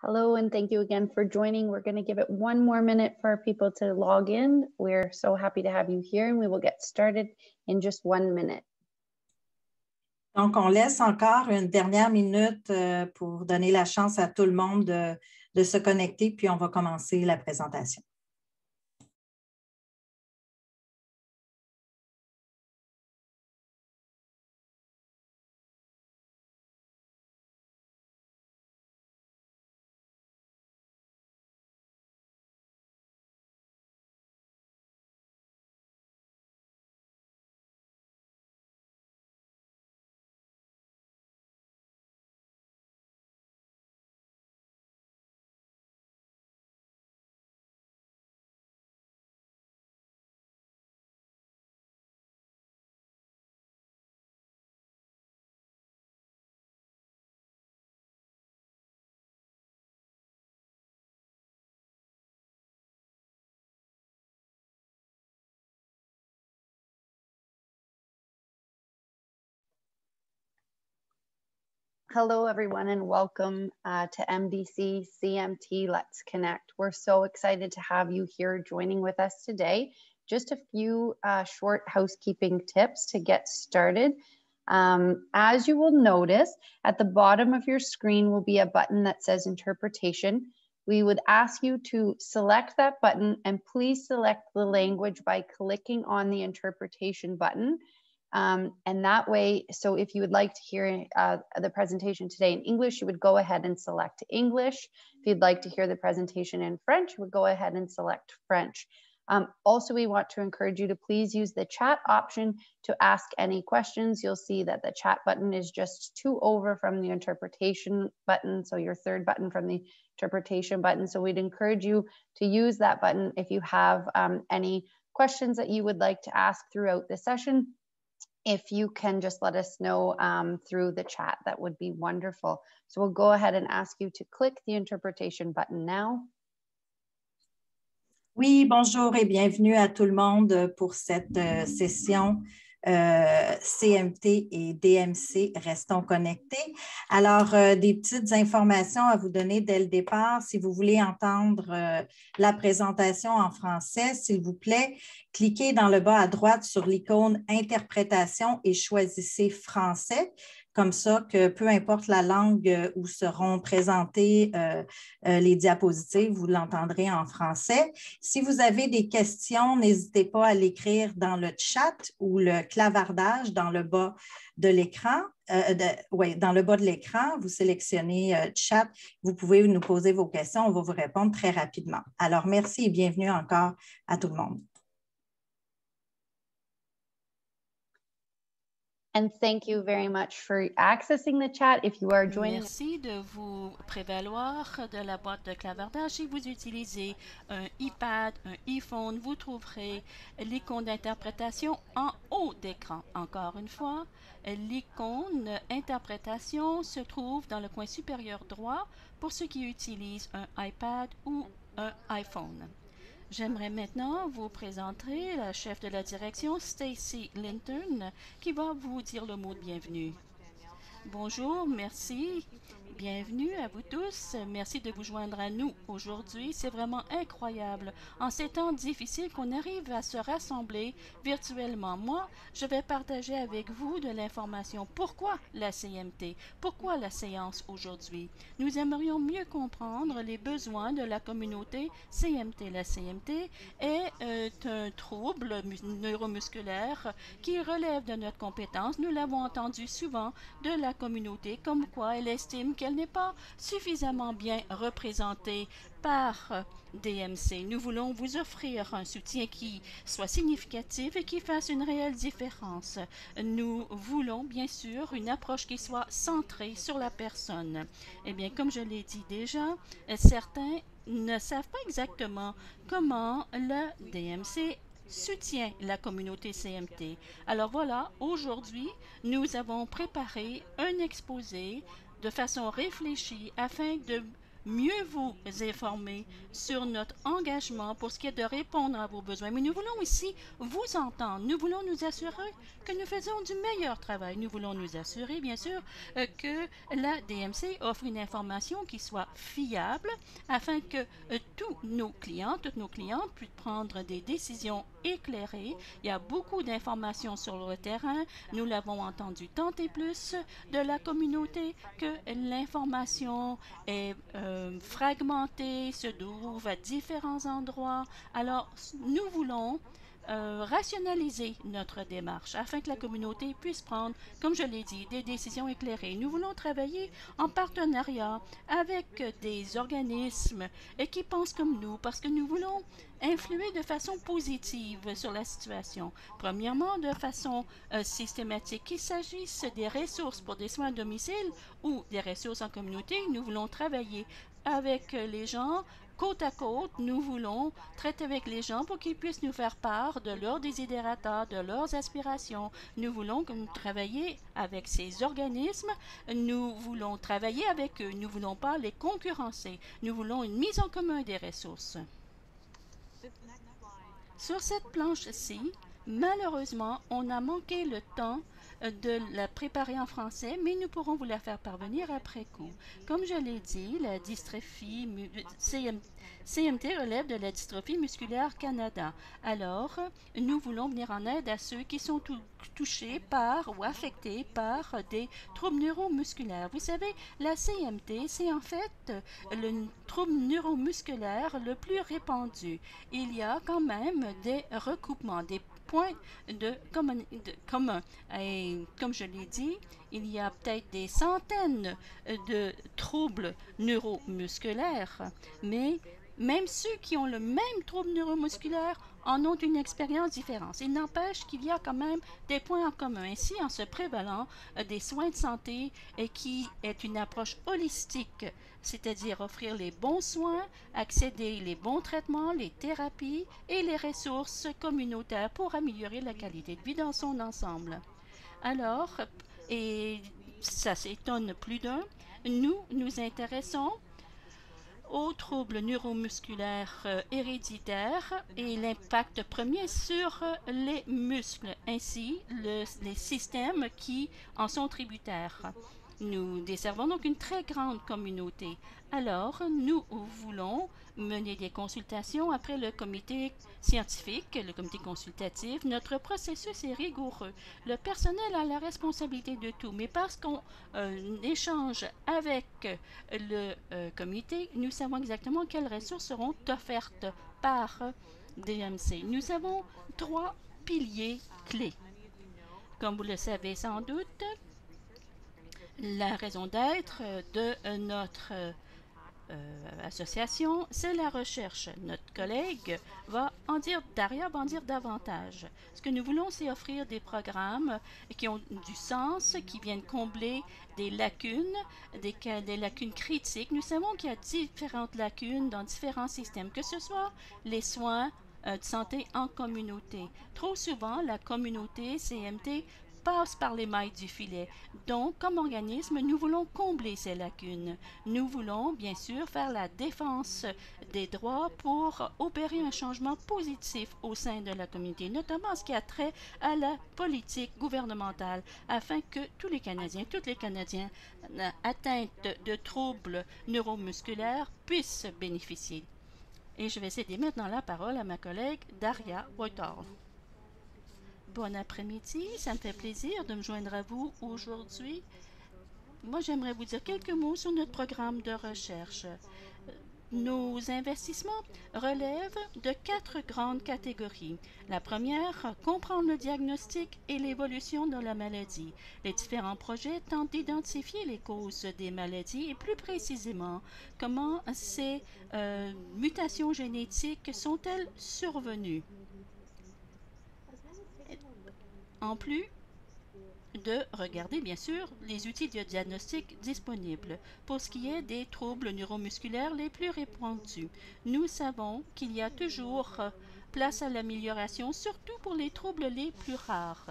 Hello, and thank you again for joining. We're going to give it one more minute for people to log in. We're so happy to have you here, and we will get started in just 1 minute. Donc, on laisse encore une dernière minute pour donner la chance à tout le monde de se connecter, puis on va commencer la présentation. Hello, everyone, and welcome to MDC CMT Let's Connect. We're so excited to have you here joining with us today. Just a few short housekeeping tips to get started. As you will notice, at the bottom of your screen will be a button that says Interpretation. We would ask you to select that button and please select the language by clicking on the Interpretation button. And that way, so if you would like to hear the presentation today in English, you would go ahead and select English. If you'd like to hear the presentation in French, you would go ahead and select French. Also, we want to encourage you to please use the chat option to ask any questions. You'll see that the chat button is just 2 over from the interpretation button, so your third button from the interpretation button. So we'd encourage you to use that button if you have any questions that you would like to ask throughout the session. If you can just let us know through the chat, that would be wonderful. So we'll go ahead and ask you to click the interpretation button now. Oui, bonjour et bienvenue à tout le monde pour cette session CMT et DMC, restons connectés. Alors, des petites informations à vous donner dès le départ. Si vous voulez entendre la présentation en français, s'il vous plaît, cliquez dans le bas à droite sur l'icône Interprétation et choisissez Français. Comme ça que peu importe la langue où seront présentées les diapositives, vous l'entendrez en français. Si vous avez des questions, n'hésitez pas à l'écrire dans le chat ou le clavardage dans le bas de l'écran. Dans le bas de l'écran, vous sélectionnez chat. Vous pouvez nous poser vos questions. On va vous répondre très rapidement. Alors, merci et bienvenue encore à tout le monde. And thank you very much for accessing the chat. If you are joining. Merci de vous prévaloir de la boîte de clavardage. Si vous utilisez un iPad, un iPhone, vous trouverez l'icône d'interprétation en haut d'écran. Encore une fois, l'icône interprétation se trouve dans le coin supérieur droit pour ceux qui utilisent un iPad ou un iPhone. J'aimerais maintenant vous présenter la chef de la direction, Stacy Linton, qui va vous dire le mot de bienvenue. Bonjour, merci. Bienvenue à vous tous. Merci de vous joindre à nous aujourd'hui. C'est vraiment incroyable. En ces temps difficiles qu'on arrive à se rassembler virtuellement. Moi, je vais partager avec vous de l'information. Pourquoi la CMT? Pourquoi la séance aujourd'hui? Nous aimerions mieux comprendre les besoins de la communauté CMT. La CMT est un trouble neuromusculaire qui relève de notre compétence. Nous l'avons entendu souvent de la communauté, comme quoi elle estime qu'elle n'est pas suffisamment bien représentée par DMC. Nous voulons vous offrir un soutien qui soit significatif et qui fasse une réelle différence. Nous voulons bien sûr une approche qui soit centrée sur la personne. Eh bien, comme je l'ai dit déjà, certains ne savent pas exactement comment le DMC soutient la communauté CMT. Alors voilà, aujourd'hui, nous avons préparé un exposé de façon réfléchie afin de mieux vous informer sur notre engagement pour ce qui est de répondre à vos besoins. Mais nous voulons aussi vous entendre. Nous voulons nous assurer que nous faisons du meilleur travail. Nous voulons nous assurer, bien sûr, que la DMC offre une information qui soit fiable afin que tous nos clients, toutes nos clientes puissent prendre des décisions éclairées. Il y a beaucoup d'informations sur le terrain. Nous l'avons entendu tant et plus de la communauté que l'information est fragmentée, se trouve à différents endroits. Alors, nous voulons rationaliser notre démarche afin que la communauté puisse prendre, comme je l'ai dit, des décisions éclairées. Nous voulons travailler en partenariat avec des organismes qui pensent comme nous parce que nous voulons influer de façon positive sur la situation. Premièrement, de façon systématique, qu'il s'agisse des ressources pour des soins à domicile ou des ressources en communauté, nous voulons travailler avec les gens côte à côte. Nous voulons traiter avec les gens pour qu'ils puissent nous faire part de leurs desiderata, de leurs aspirations. Nous voulons travailler avec ces organismes. Nous voulons travailler avec eux. Nous ne voulons pas les concurrencer. Nous voulons une mise en commun des ressources. Sur cette planche-ci, malheureusement, on a manqué le temps de la préparer en français, mais nous pourrons vous la faire parvenir après coup. Comme je l'ai dit, la dystrophie CMT relève de la dystrophie musculaire Canada. Alors, nous voulons venir en aide à ceux qui sont touchés par ou affectés par des troubles neuromusculaires. Vous savez, la CMT, c'est en fait le trouble neuromusculaire le plus répandu. Il y a quand même des recoupements, des points de commun. Et comme je l'ai dit, il y a peut-être des centaines de troubles neuromusculaires, mais même ceux qui ont le même trouble neuromusculaire en ont une expérience différente. Il n'empêche qu'il y a quand même des points en commun. Ainsi, en se prévalant des soins de santé qui est une approche holistique, c'est-à-dire offrir les bons soins, accéder les bons traitements, les thérapies et les ressources communautaires pour améliorer la qualité de vie dans son ensemble. Alors, et ça s'étonne plus d'un, nous nous intéressons aux troubles neuromusculaires héréditaires et l'impact premier sur les muscles, ainsi les systèmes qui en sont tributaires. Nous desservons donc une très grande communauté. Alors, nous voulons mener des consultations après le comité scientifique, le comité consultatif. Notre processus est rigoureux. Le personnel a la responsabilité de tout, mais parce qu'on échange avec le comité, nous savons exactement quelles ressources seront offertes par DMC. Nous avons 3 piliers clés. Comme vous le savez sans doute, la raison d'être de notre association, c'est la recherche. Notre collègue Daria va en dire davantage. Ce que nous voulons, c'est offrir des programmes qui ont du sens, qui viennent combler des lacunes, des lacunes critiques. Nous savons qu'il y a différentes lacunes dans différents systèmes, que ce soit les soins de santé en communauté. Trop souvent, la communauté CMT passe par les mailles du filet. Donc, comme organisme, nous voulons combler ces lacunes. Nous voulons, bien sûr, faire la défense des droits pour opérer un changement positif au sein de la communauté, notamment en ce qui a trait à la politique gouvernementale, afin que tous les Canadiens, toutes les Canadiens atteintes de troubles neuromusculaires puissent bénéficier. Et je vais céder maintenant la parole à ma collègue Daria Whitehall. Bon après-midi, ça me fait plaisir de me joindre à vous aujourd'hui. Moi, j'aimerais vous dire quelques mots sur notre programme de recherche. Nos investissements relèvent de 4 grandes catégories. La première, comprendre le diagnostic et l'évolution de la maladie. Les différents projets tentent d'identifier les causes des maladies et plus précisément comment ces mutations génétiques sont-elles survenues. En plus de regarder, bien sûr, les outils de diagnostic disponibles. Pour ce qui est des troubles neuromusculaires les plus répandus, nous savons qu'il y a toujours place à l'amélioration, surtout pour les troubles les plus rares.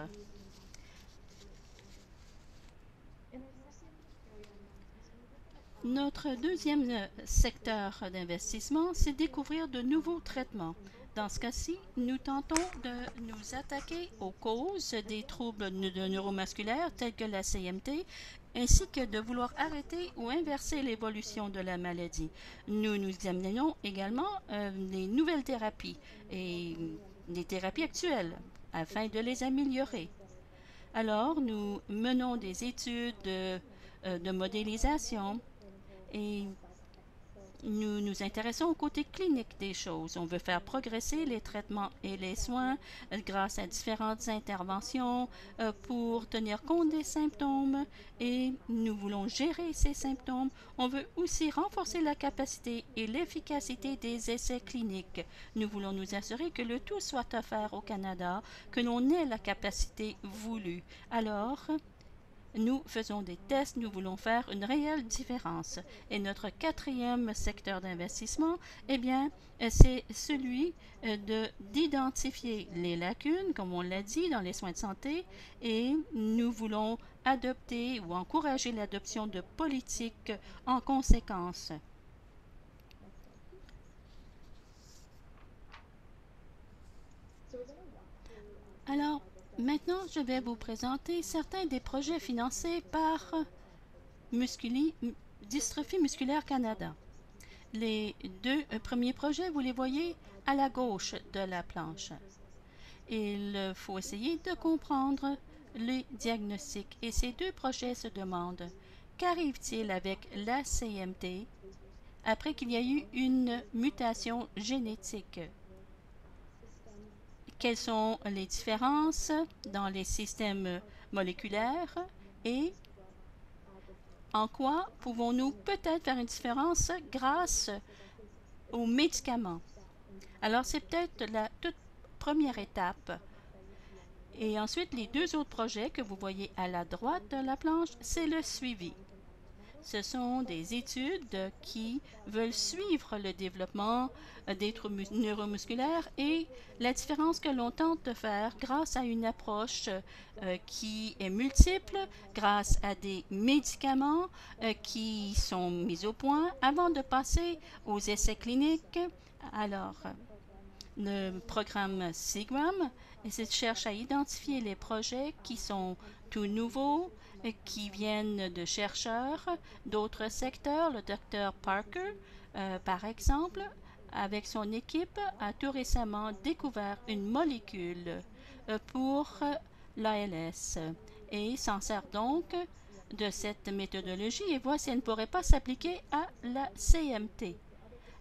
Notre deuxième secteur d'investissement, c'est découvrir de nouveaux traitements. Dans ce cas-ci, nous tentons de nous attaquer aux causes des troubles neuromusculaires tels que la CMT, ainsi que de vouloir arrêter ou inverser l'évolution de la maladie. Nous examinons également les nouvelles thérapies et les thérapies actuelles afin de les améliorer. Alors, nous menons des études de modélisation et nous nous intéressons au côté clinique des choses. On veut faire progresser les traitements et les soins grâce à différentes interventions pour tenir compte des symptômes et nous voulons gérer ces symptômes. On veut aussi renforcer la capacité et l'efficacité des essais cliniques. Nous voulons nous assurer que le tout soit offert au Canada, que l'on ait la capacité voulue. Alors, nous faisons des tests, nous voulons faire une réelle différence. Et notre quatrième secteur d'investissement, eh bien, c'est celui d'identifier les lacunes, comme on l'a dit, dans les soins de santé, et nous voulons adopter ou encourager l'adoption de politiques en conséquence. Alors, maintenant, je vais vous présenter certains des projets financés par Dystrophie musculaire Canada. Les deux premiers projets, vous les voyez à la gauche de la planche. Il faut essayer de comprendre les diagnostics et ces deux projets se demandent qu'arrive-t-il avec la CMT après qu'il y a eu une mutation génétique? Quelles sont les différences dans les systèmes moléculaires et en quoi pouvons-nous peut-être faire une différence grâce aux médicaments? Alors, c'est peut-être la toute première étape. Et ensuite, les deux autres projets que vous voyez à la droite de la planche, c'est le suivi. Ce sont des études qui veulent suivre le développement des troubles neuromusculaires et la différence que l'on tente de faire grâce à une approche qui est multiple, grâce à des médicaments qui sont mis au point avant de passer aux essais cliniques. Alors, le programme SIGRAM cherche à identifier les projets qui sont tout nouveaux, qui viennent de chercheurs d'autres secteurs. Le docteur Parker, par exemple, avec son équipe, a tout récemment découvert une molécule pour l'ALS et s'en sert donc de cette méthodologie et voit si elle ne pourrait pas s'appliquer à la CMT.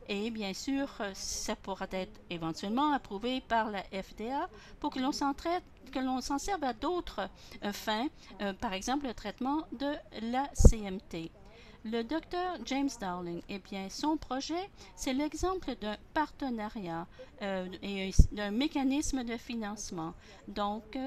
Et bien sûr, ça pourra être éventuellement approuvé par la FDA pour que l'on s'en serve à d'autres fins, par exemple le traitement de la CMT. Le docteur James Dowling, eh bien, son projet, c'est l'exemple d'un partenariat et d'un mécanisme de financement. Donc,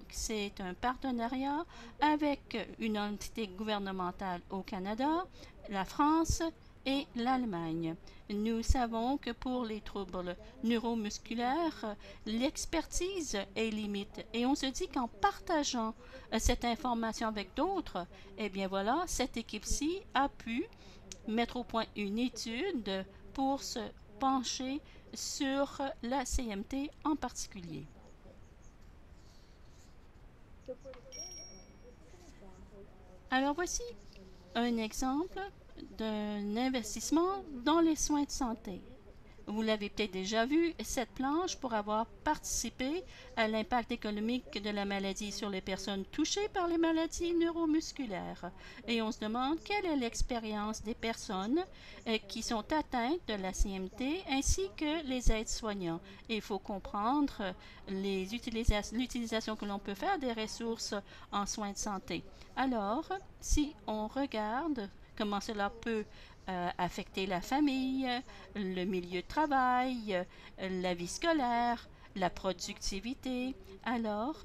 c'est un partenariat avec une entité gouvernementale au Canada, la France et l'Allemagne. Nous savons que pour les troubles neuromusculaires, l'expertise est limite et on se dit qu'en partageant cette information avec d'autres, eh bien voilà, cette équipe-ci a pu mettre au point une étude pour se pencher sur la CMT en particulier. Alors voici un exemple d'un investissement dans les soins de santé. Vous l'avez peut-être déjà vu, cette planche, pour avoir participé à l'impact économique de la maladie sur les personnes touchées par les maladies neuromusculaires. Et on se demande quelle est l'expérience des personnes qui sont atteintes de la CMT ainsi que les aides-soignants. Et il faut comprendre l'utilisation que l'on peut faire des ressources en soins de santé. Alors, si on regarde comment cela peut affecter la famille, le milieu de travail, la vie scolaire, la productivité. Alors,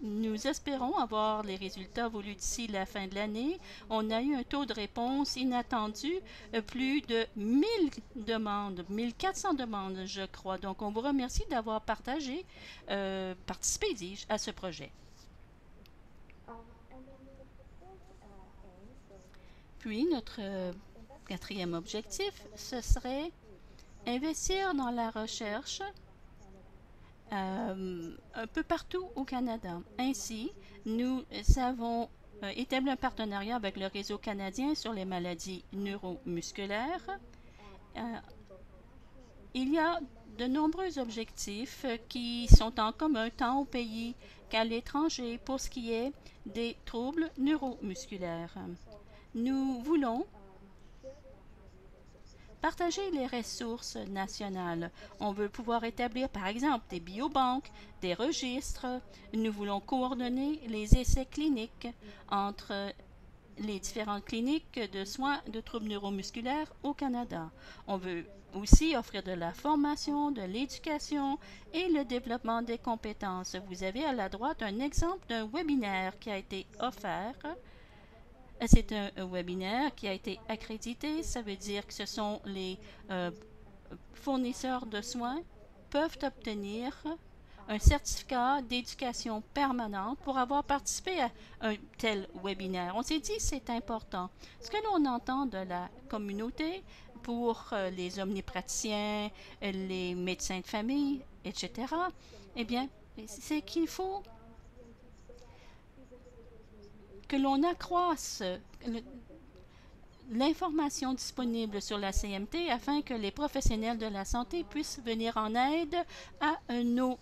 nous espérons avoir les résultats voulus d'ici la fin de l'année. On a eu un taux de réponse inattendu, plus de 1000 demandes, 1400 demandes, je crois. Donc, on vous remercie d'avoir participé, dis-je, à ce projet. Puis, notre quatrième objectif, ce serait investir dans la recherche un peu partout au Canada. Ainsi, nous avons établi un partenariat avec le Réseau canadien sur les maladies neuromusculaires. Il y a de nombreux objectifs qui sont en commun tant au pays qu'à l'étranger pour ce qui est des troubles neuromusculaires. Nous voulons partager les ressources nationales. On veut pouvoir établir, par exemple, des biobanques, des registres. Nous voulons coordonner les essais cliniques entre les différentes cliniques de soins de troubles neuromusculaires au Canada. On veut aussi offrir de la formation, de l'éducation et le développement des compétences. Vous avez à la droite un exemple d'un webinaire qui a été offert. C'est un webinaire qui a été accrédité. Ça veut dire que ce sont les fournisseurs de soins peuvent obtenir un certificat d'éducation permanente pour avoir participé à un tel webinaire. On s'est dit c'est important. Ce que l'on entend de la communauté pour les omnipraticiens, les médecins de famille, etc., eh bien, c'est qu'il faut que l'on accroisse l'information disponible sur la CMT afin que les professionnels de la santé puissent venir en aide à nos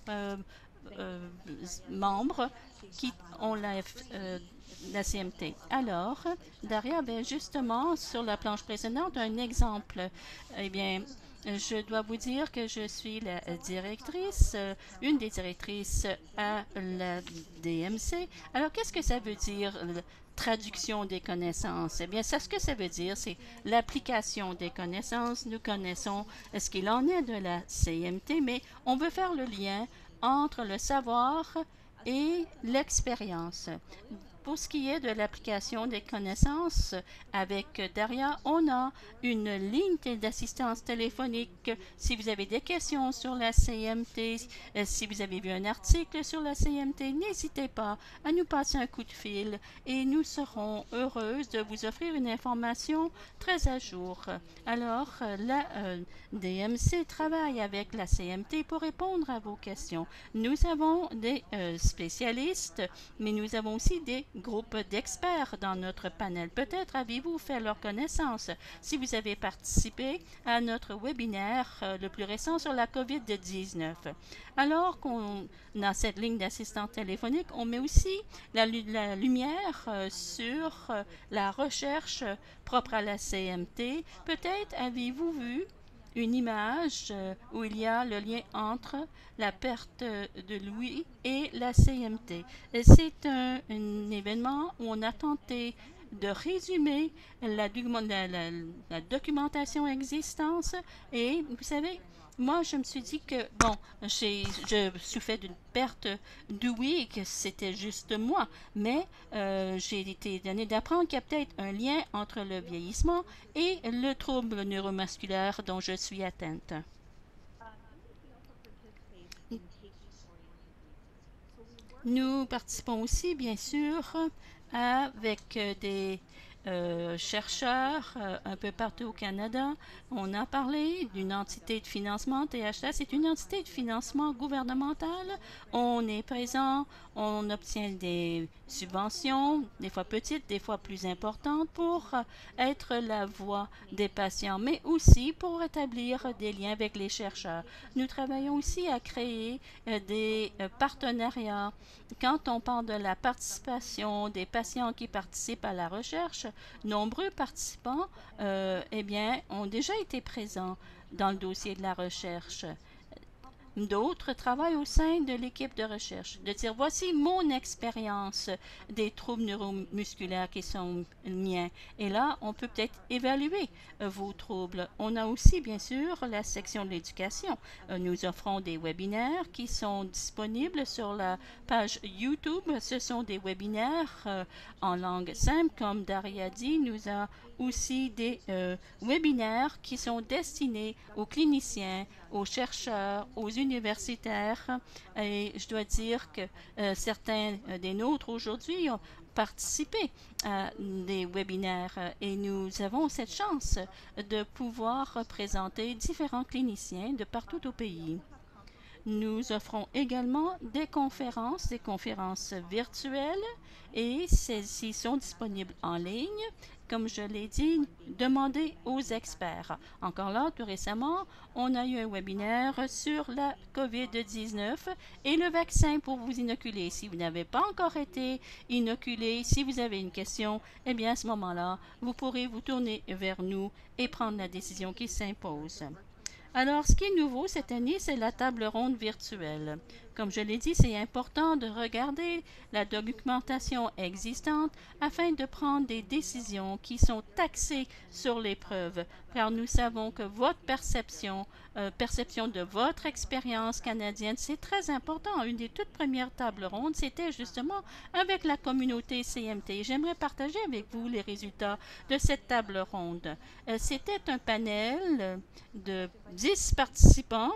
membres qui ont la CMT. Alors, Daria avait justement sur la planche précédente un exemple. Eh bien, je dois vous dire que je suis la directrice, une des directrices à la DMC. Alors, qu'est-ce que ça veut dire, traduction des connaissances? Eh bien, ce que ça veut dire, c'est l'application des connaissances. Nous connaissons ce qu'il en est de la CMT, mais on veut faire le lien entre le savoir et l'expérience. Pour ce qui est de l'application des connaissances, avec Daria, on a une ligne d'assistance téléphonique. Si vous avez des questions sur la CMT, si vous avez vu un article sur la CMT, n'hésitez pas à nous passer un coup de fil et nous serons heureuses de vous offrir une information très à jour. Alors, la DMC travaille avec la CMT pour répondre à vos questions. Nous avons des spécialistes, mais nous avons aussi des groupes d'experts dans notre panel. Peut-être avez-vous fait leur connaissance si vous avez participé à notre webinaire le plus récent sur la COVID-19. Alors qu'on a cette ligne d'assistance téléphonique, on met aussi la lumière sur la recherche propre à la CMT. Peut-être avez-vous vu une image où il y a le lien entre la perte de l'ouïe et la CMT. C'est un événement où on a tenté de résumer la documentation existante et vous savez, moi, je me suis dit que, bon, je souffrais d'une perte d'ouïe et que c'était juste moi, mais j'ai été donné d'apprendre qu'il y a peut-être un lien entre le vieillissement et le trouble neuromusculaire dont je suis atteinte. Nous participons aussi, bien sûr, avec des chercheurs un peu partout au Canada. On a parlé d'une entité de financement, THTA, c'est une entité de financement gouvernemental. On est présent, on obtient des subventions, des fois petites, des fois plus importantes, pour être la voix des patients, mais aussi pour établir des liens avec les chercheurs. Nous travaillons aussi à créer des partenariats. Quand on parle de la participation des patients qui participent à la recherche, nombreux participants eh bien, ont déjà été présents dans le dossier de la recherche. D'autres travaillent au sein de l'équipe de recherche, de dire voici mon expérience des troubles neuromusculaires qui sont miens. Et là, on peut peut-être évaluer vos troubles. On a aussi, bien sûr, la section de l'éducation. Nous offrons des webinaires qui sont disponibles sur la page YouTube. Ce sont des webinaires en langue simple, comme Daria dit. Nous avons aussi des webinaires qui sont destinés aux cliniciens, aux chercheurs, aux universitaires. Et je dois dire que certains des nôtres aujourd'hui participer à des webinaires et nous avons cette chance de pouvoir représenter différents cliniciens de partout au pays. Nous offrons également des conférences virtuelles et celles-ci sont disponibles en ligne. Comme je l'ai dit, demandez aux experts. Encore là, tout récemment, on a eu un webinaire sur la COVID-19 et le vaccin pour vous inoculer. Si vous n'avez pas encore été inoculé, si vous avez une question, eh bien à ce moment-là, vous pourrez vous tourner vers nous et prendre la décision qui s'impose. Alors, ce qui est nouveau cette année, c'est la table ronde virtuelle. Comme je l'ai dit, c'est important de regarder la documentation existante afin de prendre des décisions qui sont axées sur les preuves, car nous savons que votre perception de votre expérience canadienne, c'est très important. Une des toutes premières tables rondes, c'était justement avec la communauté CMT. J'aimerais partager avec vous les résultats de cette table ronde. C'était un panel de 10 participants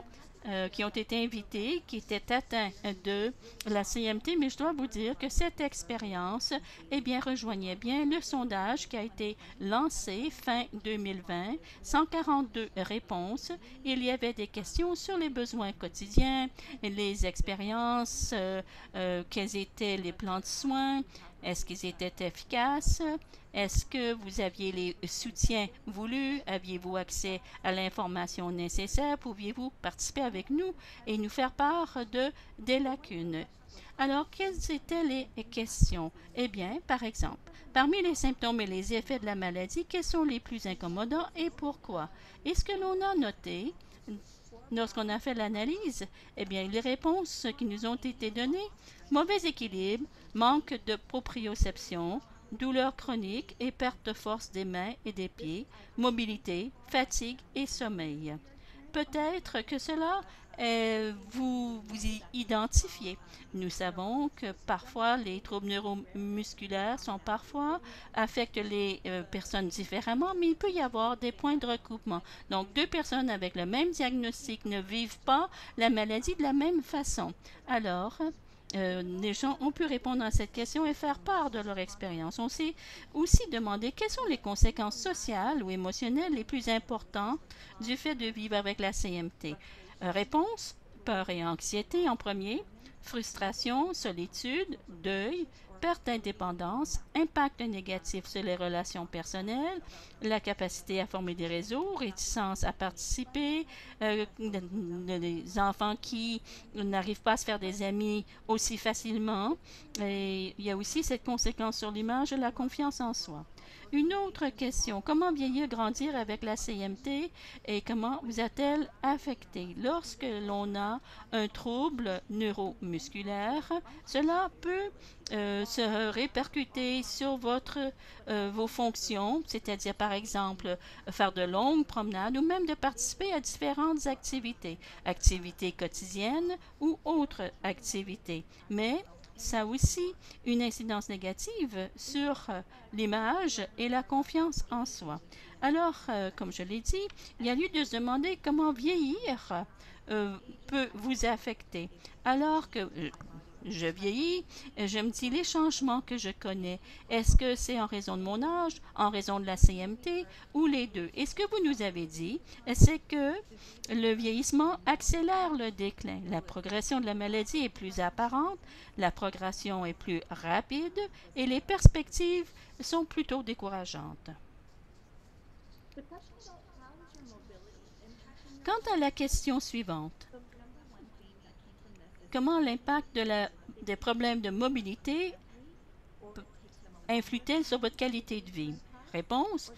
qui ont été invités, qui étaient atteints de la CMT, mais je dois vous dire que cette expérience rejoignait bien le sondage qui a été lancé fin 2020, 142 réponses. Il y avait des questions sur les besoins quotidiens, les expériences, quels étaient les plans de soins, est-ce qu'ils étaient efficaces? Est-ce que vous aviez les soutiens voulus? Aviez-vous accès à l'information nécessaire? Pouviez-vous participer avec nous et nous faire part des lacunes? Alors, quelles étaient les questions? Eh bien, par exemple, parmi les symptômes et les effets de la maladie, quels sont les plus incommodants et pourquoi? Et ce que l'on a noté lorsqu'on a fait l'analyse, eh bien, les réponses qui nous ont été données, mauvais équilibre, manque de proprioception, douleur chronique et perte de force des mains et des pieds, mobilité, fatigue et sommeil. Peut-être que cela vous y identifiez. Nous savons que parfois les troubles neuromusculaires affectent les personnes différemment, mais il peut y avoir des points de recoupement. Donc, deux personnes avec le même diagnostic ne vivent pas la maladie de la même façon. Alors, les gens ont pu répondre à cette question et faire part de leur expérience. On s'est aussi demandé quelles sont les conséquences sociales ou émotionnelles les plus importantes du fait de vivre avec la CMT. Réponse, peur et anxiété en premier, frustration, solitude, deuil, perte d'indépendance, impact négatif sur les relations personnelles, la capacité à former des réseaux, réticence à participer, les enfants qui n'arrivent pas à se faire des amis aussi facilement. Et il y a aussi cette conséquence sur l'image et la confiance en soi. Une autre question, comment vieillir, grandir avec la CMT et comment vous a-t-elle affecté? Lorsque l'on a un trouble neuromusculaire, cela peut se répercuter sur vos fonctions, c'est-à-dire par exemple faire de longues promenades ou même de participer à différentes activités quotidiennes ou autres activités. Mais ça a aussi une incidence négative sur l'image et la confiance en soi. Alors, comme je l'ai dit, il y a lieu de se demander comment vieillir peut vous affecter. Alors que je vieillis, je me dis les changements que je connais. Est-ce que c'est en raison de mon âge, en raison de la CMT ou les deux? Et ce que vous nous avez dit, c'est que le vieillissement accélère le déclin. La progression de la maladie est plus apparente, la progression est plus rapide et les perspectives sont plutôt décourageantes. Quant à la question suivante, comment l'impact des problèmes de mobilité influe-t-il sur votre qualité de vie? Réponse,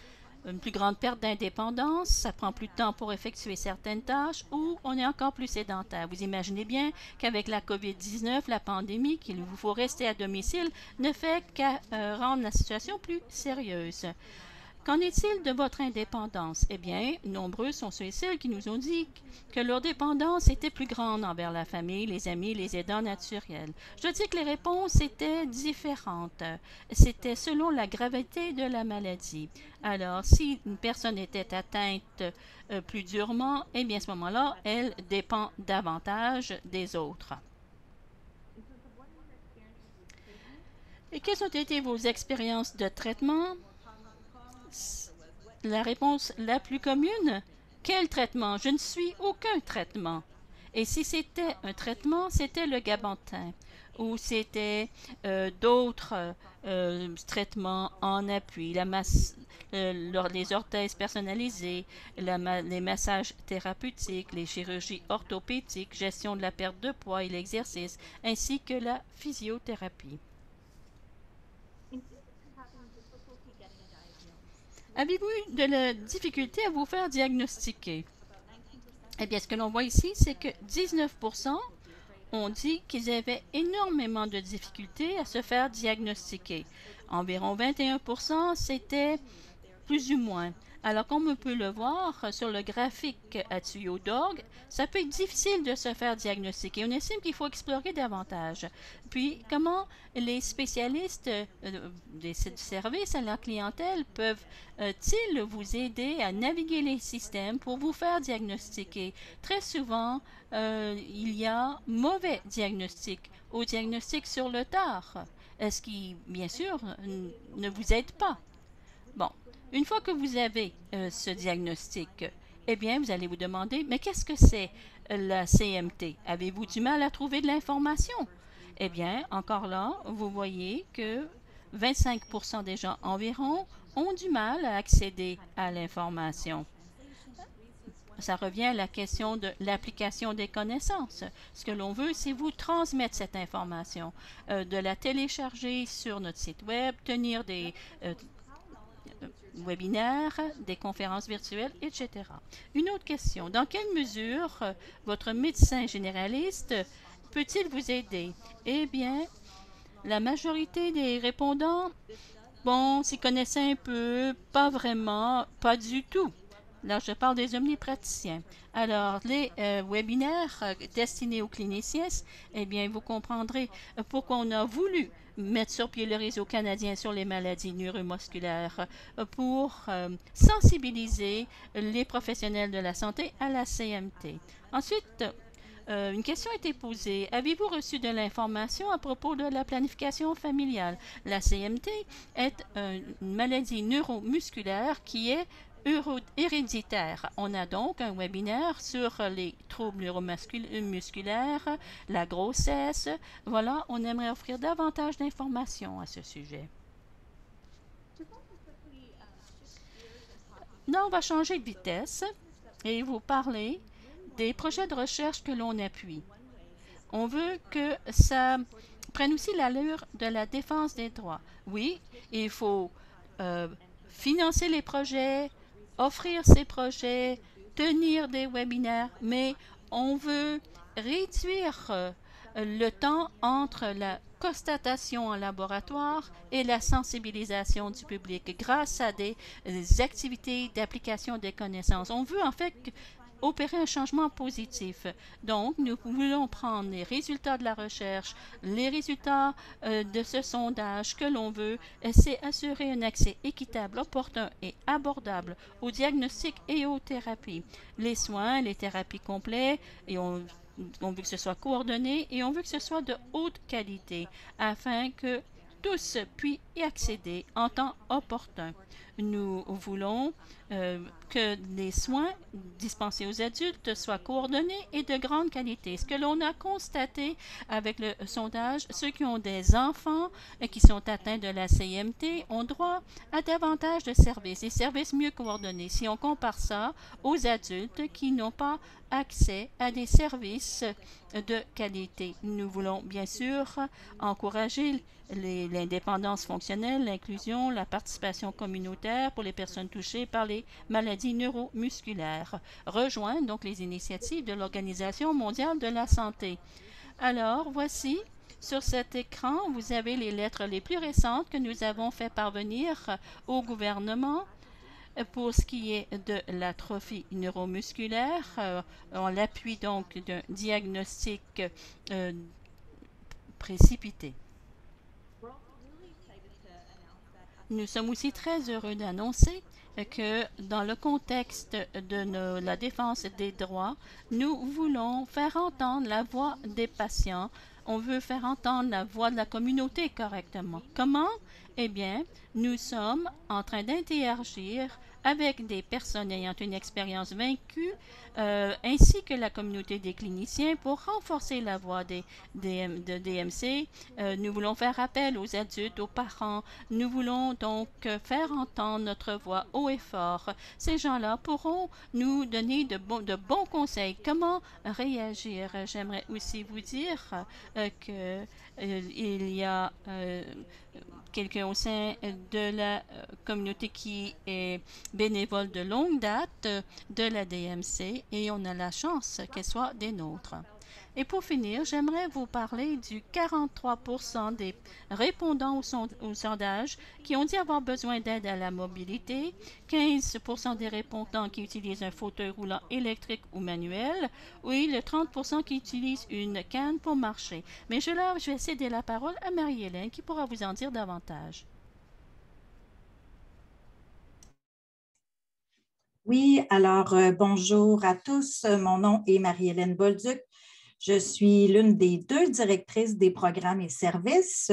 une plus grande perte d'indépendance, ça prend plus de temps pour effectuer certaines tâches ou on est encore plus sédentaire. Vous imaginez bien qu'avec la COVID-19, la pandémie, qu'il vous faut rester à domicile, ne fait qu'à rendre la situation plus sérieuse. Qu'en est-il de votre indépendance? Eh bien, nombreux sont ceux et celles qui nous ont dit que leur dépendance était plus grande envers la famille, les amis, les aidants naturels. Je dois dire que les réponses étaient différentes. C'était selon la gravité de la maladie. Alors, si une personne était atteinte plus durement, eh bien, à ce moment-là, elle dépend davantage des autres. Et quelles ont été vos expériences de traitement? La réponse la plus commune, quel traitement? Je ne suis aucun traitement. Et si c'était un traitement, c'était le gabantin ou c'était d'autres traitements en appui, les orthèses personnalisées, les massages thérapeutiques, les chirurgies orthopédiques, gestion de la perte de poids et l'exercice, ainsi que la physiothérapie. Avez-vous eu de la difficulté à vous faire diagnostiquer? Eh bien, ce que l'on voit ici, c'est que 19% ont dit qu'ils avaient énormément de difficultés à se faire diagnostiquer. Environ 21%, c'était plus ou moins. Alors, comme on peut le voir sur le graphique à tuyau d'orgue, ça peut être difficile de se faire diagnostiquer. On estime qu'il faut explorer davantage. Puis, comment les spécialistes des services à la clientèle peuvent-ils vous aider à naviguer les systèmes pour vous faire diagnostiquer? Très souvent, il y a mauvais diagnostic ou diagnostic sur le tard, ce qui, bien sûr, ne vous aide pas. Bon, une fois que vous avez ce diagnostic, eh bien, vous allez vous demander, mais qu'est-ce que c'est la CMT? Avez-vous du mal à trouver de l'information? Eh bien, encore là, vous voyez que 25% des gens environ ont du mal à accéder à l'information. Ça revient à la question de l'application des connaissances. Ce que l'on veut, c'est vous transmettre cette information, de la télécharger sur notre site web, tenir des webinaires, des conférences virtuelles, etc. Une autre question. Dans quelle mesure votre médecin généraliste peut-il vous aider? Eh bien, la majorité des répondants, bon, s'y connaissaient un peu, pas vraiment, pas du tout. Là, je parle des omnipraticiens. Alors, les webinaires destinés aux cliniciens, eh bien, vous comprendrez pourquoi on a voulu mettre sur pied le réseau canadien sur les maladies neuromusculaires pour sensibiliser les professionnels de la santé à la CMT. Ensuite, une question a été posée. Avez-vous reçu de l'information à propos de la planification familiale? La CMT est une maladie neuromusculaire qui est héréditaire. On a donc un webinaire sur les troubles neuromusculaires, la grossesse. Voilà, on aimerait offrir davantage d'informations à ce sujet. Là, on va changer de vitesse et vous parler des projets de recherche que l'on appuie. On veut que ça prenne aussi l'allure de la défense des droits. Oui, il faut financer les projets, offrir ces projets, tenir des webinaires, mais on veut réduire le temps entre la constatation en laboratoire et la sensibilisation du public grâce à des activités d'application des connaissances. On veut en fait opérer un changement positif. Donc, nous voulons prendre les résultats de la recherche, les résultats de ce sondage que l'on veut, c'est assurer un accès équitable, opportun et abordable aux diagnostics et aux thérapies. Les soins, les thérapies complètes, et on veut que ce soit coordonné et on veut que ce soit de haute qualité afin que tous puissent y accéder en temps opportun. Nous voulons que les soins dispensés aux adultes soient coordonnés et de grande qualité. Ce que l'on a constaté avec le sondage, ceux qui ont des enfants qui sont atteints de la CMT ont droit à davantage de services, des services mieux coordonnés. Si on compare ça aux adultes qui n'ont pas accès à des services de qualité. Nous voulons bien sûr encourager l'indépendance fonctionnelle, l'inclusion, la participation communautaire pour les personnes touchées par les maladies neuromusculaires. Rejoindre donc les initiatives de l'Organisation mondiale de la santé. Alors, voici, sur cet écran, vous avez les lettres les plus récentes que nous avons fait parvenir au gouvernement. Pour ce qui est de l'atrophie neuromusculaire, on l'appuie donc d'un diagnostic précipité. Nous sommes aussi très heureux d'annoncer que dans le contexte de la défense des droits, nous voulons faire entendre la voix des patients On veut faire entendre la voix de la communauté correctement. Comment? Eh bien, nous sommes en train d'interagir avec des personnes ayant une expérience vaincue, ainsi que la communauté des cliniciens pour renforcer la voix de DMC. Nous voulons faire appel aux adultes, aux parents. Nous voulons donc faire entendre notre voix haut et fort. Ces gens-là pourront nous donner de bons conseils. Comment réagir? J'aimerais aussi vous dire qu'il y a quelqu'un au sein de la communauté qui est bénévole de longue date de la DMC et on a la chance qu'elle soit des nôtres. Et pour finir, j'aimerais vous parler du 43% des répondants au sondage qui ont dit avoir besoin d'aide à la mobilité, 15% des répondants qui utilisent un fauteuil roulant électrique ou manuel, oui, le 30% qui utilisent une canne pour marcher. Mais je vais céder la parole à Marie-Hélène qui pourra vous en dire davantage. Oui, alors bonjour à tous. Mon nom est Marie-Hélène Bolduc. Je suis l'une des 2 directrices des programmes et services.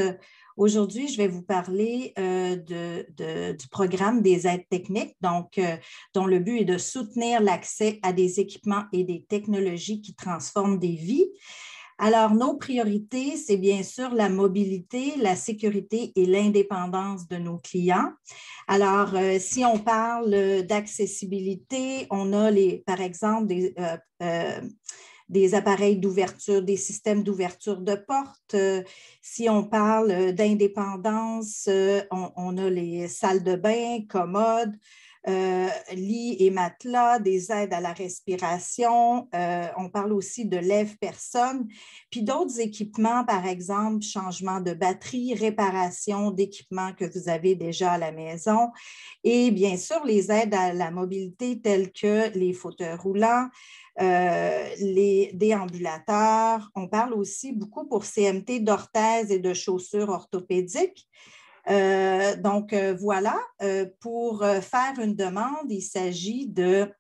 Aujourd'hui, je vais vous parler du programme des aides techniques, donc, dont le but est de soutenir l'accès à des équipements et des technologies qui transforment des vies. Alors, nos priorités, c'est bien sûr la mobilité, la sécurité et l'indépendance de nos clients. Alors, si on parle d'accessibilité, on a, par exemple, des appareils d'ouverture, des systèmes d'ouverture de porte. Si on parle d'indépendance, on a les salles de bain, commodes, lits et matelas, des aides à la respiration. On parle aussi de lève-personne, puis d'autres équipements, par exemple, changement de batterie, réparation d'équipements que vous avez déjà à la maison. Et bien sûr, les aides à la mobilité telles que les fauteuils roulants, les déambulateurs. On parle aussi beaucoup pour CMT d'orthèse et de chaussures orthopédiques. Donc, voilà, pour faire une demande, il s'agit de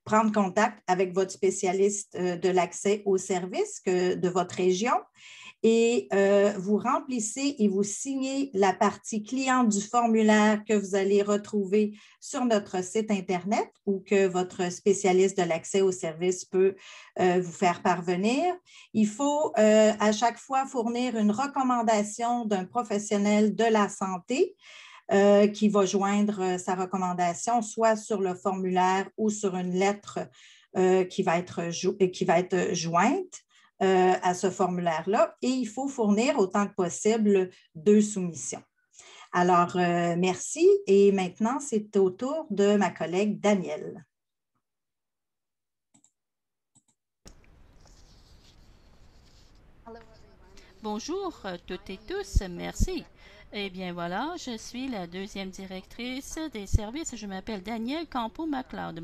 prendre contact avec votre spécialiste de l'accès aux services de votre région et vous remplissez et vous signez la partie client du formulaire que vous allez retrouver sur notre site Internet ou que votre spécialiste de l'accès aux services peut vous faire parvenir. Il faut à chaque fois fournir une recommandation d'un professionnel de la santé qui va joindre sa recommandation soit sur le formulaire ou sur une lettre qui va être jointe à ce formulaire-là. Et il faut fournir autant que possible 2 soumissions. Alors, merci. Et maintenant, c'est au tour de ma collègue Danielle. Bonjour toutes et tous, merci. Eh bien voilà, je suis la 2e directrice des services. Je m'appelle Danielle Campo-MacLeod.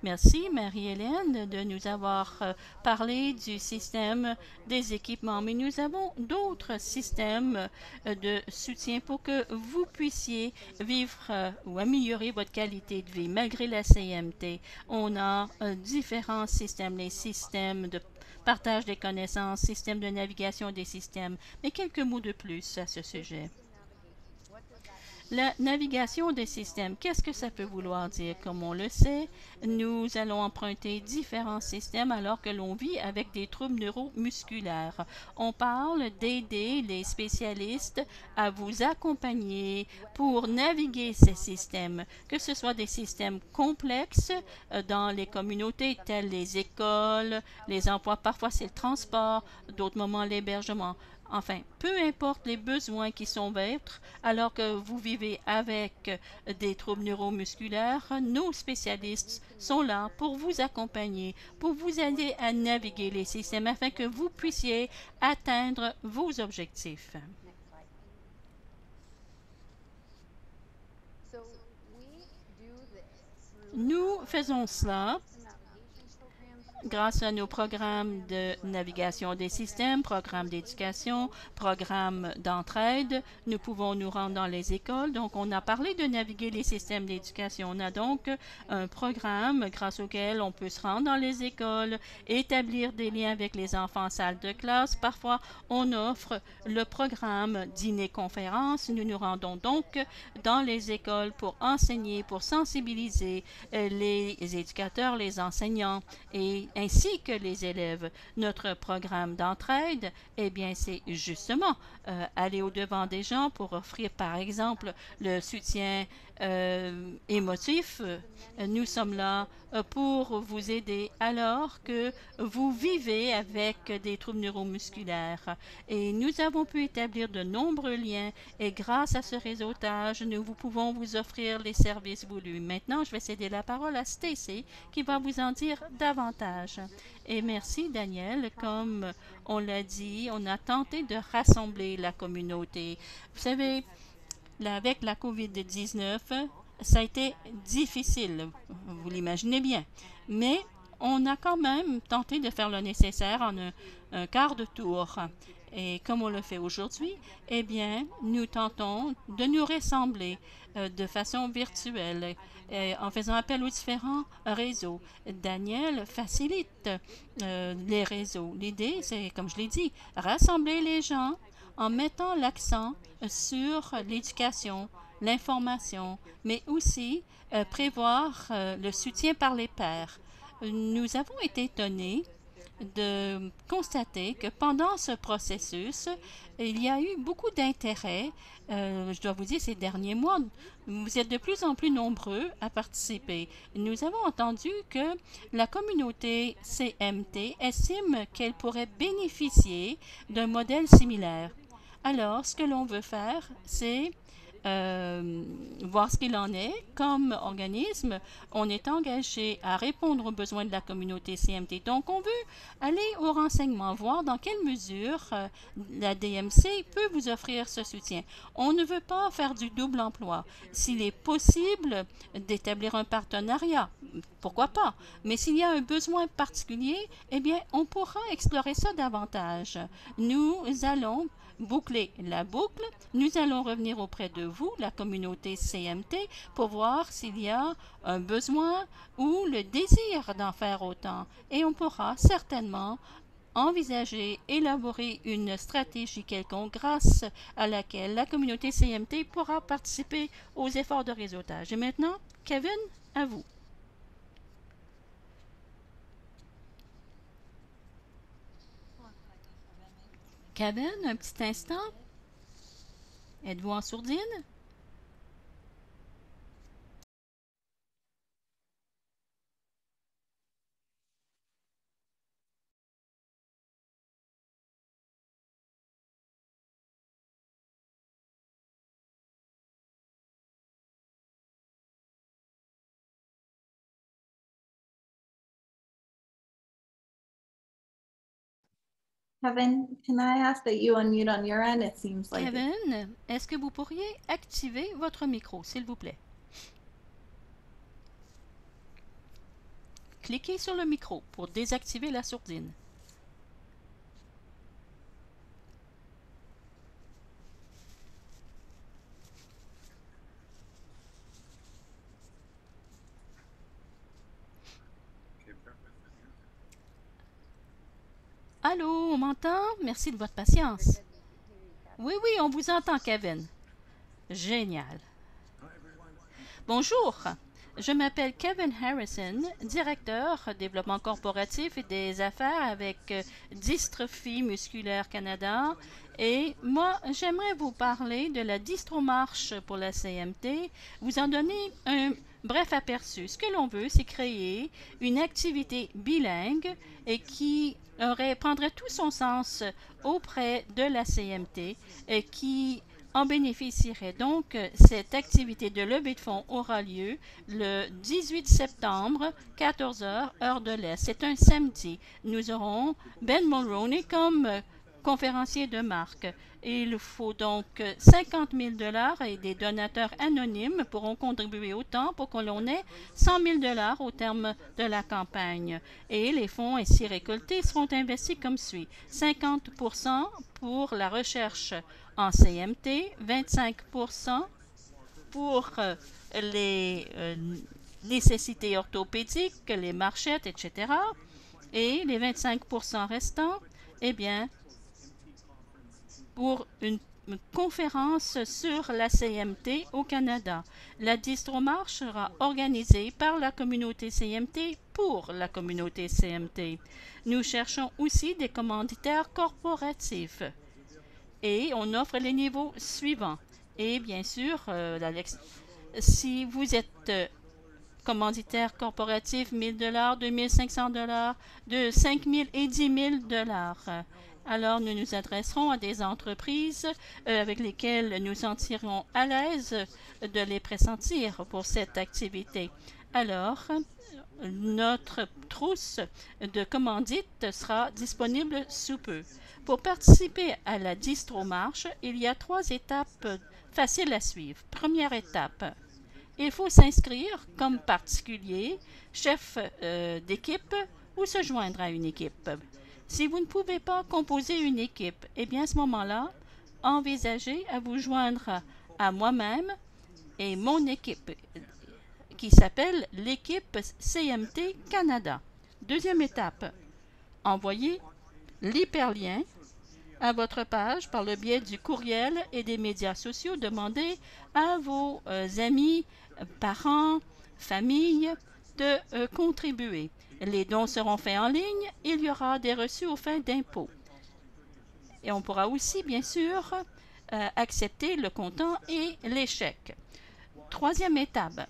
Merci Marie-Hélène de nous avoir parlé du système des équipements. Mais nous avons d'autres systèmes de soutien pour que vous puissiez vivre ou améliorer votre qualité de vie malgré la CMT. On a différents systèmes, les systèmes de partage des connaissances, système de navigation des systèmes. Mais quelques mots de plus à ce sujet. La navigation des systèmes, qu'est-ce que ça peut vouloir dire? Comme on le sait, nous allons emprunter différents systèmes alors que l'on vit avec des troubles neuromusculaires. On parle d'aider les spécialistes à vous accompagner pour naviguer ces systèmes, que ce soit des systèmes complexes dans les communautés telles les écoles, les emplois, parfois c'est le transport, d'autres moments l'hébergement. Enfin, peu importe les besoins qui sont vôtres, alors que vous vivez avec des troubles neuromusculaires, nos spécialistes sont là pour vous accompagner, pour vous aider à naviguer les systèmes afin que vous puissiez atteindre vos objectifs. Nous faisons cela grâce à nos programmes de navigation des systèmes, programmes d'éducation, programmes d'entraide, nous pouvons nous rendre dans les écoles. Donc, on a parlé de naviguer les systèmes d'éducation. On a donc un programme grâce auquel on peut se rendre dans les écoles, établir des liens avec les enfants en salle de classe. Parfois, on offre le programme dîner-conférence. Nous nous rendons donc dans les écoles pour enseigner, pour sensibiliser les éducateurs, les enseignants et ainsi que les élèves. Notre programme d'entraide, eh bien, c'est justement aller au-devant des gens pour offrir, par exemple, le soutien émotif. Nous sommes là pour vous aider alors que vous vivez avec des troubles neuromusculaires. Et nous avons pu établir de nombreux liens et grâce à ce réseautage, nous pouvons vous offrir les services voulus. Maintenant, je vais céder la parole à Stacy qui va vous en dire davantage. Et merci, Daniel. Comme on l'a dit, on a tenté de rassembler la communauté. Vous savez, avec la COVID-19, ça a été difficile, vous l'imaginez bien. Mais on a quand même tenté de faire le nécessaire en un quart de tour. Et comme on le fait aujourd'hui, eh bien, nous tentons de nous rassembler de façon virtuelle en faisant appel aux différents réseaux. Daniel facilite les réseaux. L'idée, c'est, comme je l'ai dit, rassembler les gens en mettant l'accent sur l'éducation, l'information, mais aussi prévoir le soutien par les pairs. Nous avons été étonnés de constater que pendant ce processus, il y a eu beaucoup d'intérêt. Je dois vous dire, ces derniers mois, vous êtes de plus en plus nombreux à participer. Nous avons entendu que la communauté CMT estime qu'elle pourrait bénéficier d'un modèle similaire. Alors, ce que l'on veut faire, c'est voir ce qu'il en est. Comme organisme, on est engagé à répondre aux besoins de la communauté CMT. Donc, on veut aller au renseignement, voir dans quelle mesure la DMC peut vous offrir ce soutien. On ne veut pas faire du double emploi. S'il est possible d'établir un partenariat, pourquoi pas? Mais s'il y a un besoin particulier, eh bien, on pourra explorer ça davantage. Nous allons boucler la boucle. Nous allons revenir auprès de vous, la communauté CMT, pour voir s'il y a un besoin ou le désir d'en faire autant. Et on pourra certainement envisager, élaborer une stratégie quelconque grâce à laquelle la communauté CMT pourra participer aux efforts de réseautage. Et maintenant, Kevin, à vous. Kevin, un petit instant. Êtes-vous en sourdine? Kevin, can I ask that you unmute on your end? It seems like Kevin, est-ce que vous pourriez activer votre micro, s'il vous plaît? Cliquez sur le micro pour désactiver la sourdine. Allô, on m'entend? Merci de votre patience. Oui, oui, on vous entend, Kevin. Génial. Bonjour, je m'appelle Kevin Harrison, directeur développement corporatif et des affaires avec Dystrophie musculaire Canada. Et moi, j'aimerais vous parler de la Dystromarche pour la CMT, vous en donner un bref aperçu. Ce que l'on veut, c'est créer une activité bilingue et qui prendrait tout son sens auprès de la CMT et qui en bénéficierait. Donc, cette activité de levée de fonds aura lieu le 18 septembre, 14h, heure de l'Est. C'est un samedi. Nous aurons Ben Mulroney comme conférenciers de marque. Il faut donc 50 000 $ et des donateurs anonymes pourront contribuer autant pour que l'on ait 100 000 $ au terme de la campagne. Et les fonds ainsi récoltés seront investis comme suit. 50 % pour la recherche en CMT, 25 % pour les nécessités orthopédiques, les marchettes, etc. Et les 25 % restants, eh bien, pour une conférence sur la CMT au Canada. La Distromarche sera organisée par la communauté CMT pour la communauté CMT. Nous cherchons aussi des commanditaires corporatifs et on offre les niveaux suivants. Et bien sûr, si vous êtes commanditaire corporatif, 1 000 $, 2 500 $, de 5 000 et 10 000 $. Alors, nous nous adresserons à des entreprises avec lesquelles nous sentirons à l'aise de les pressentir pour cette activité. Alors, notre trousse de commandites sera disponible sous peu. Pour participer à la Distromarche, il y a 3 étapes faciles à suivre. Première étape, il faut s'inscrire comme particulier, chef d'équipe ou se joindre à une équipe. Si vous ne pouvez pas composer une équipe, eh bien à ce moment-là, envisagez à vous joindre à moi-même et mon équipe qui s'appelle l'équipe CMT Canada. Deuxième étape, envoyez l'hyperlien à votre page par le biais du courriel et des médias sociaux. Demandez à vos amis, parents, familles de contribuer. Les dons seront faits en ligne. Il y aura des reçus aux fins d'impôts. Et on pourra aussi, bien sûr, accepter le comptant et les chèques. Troisième étape,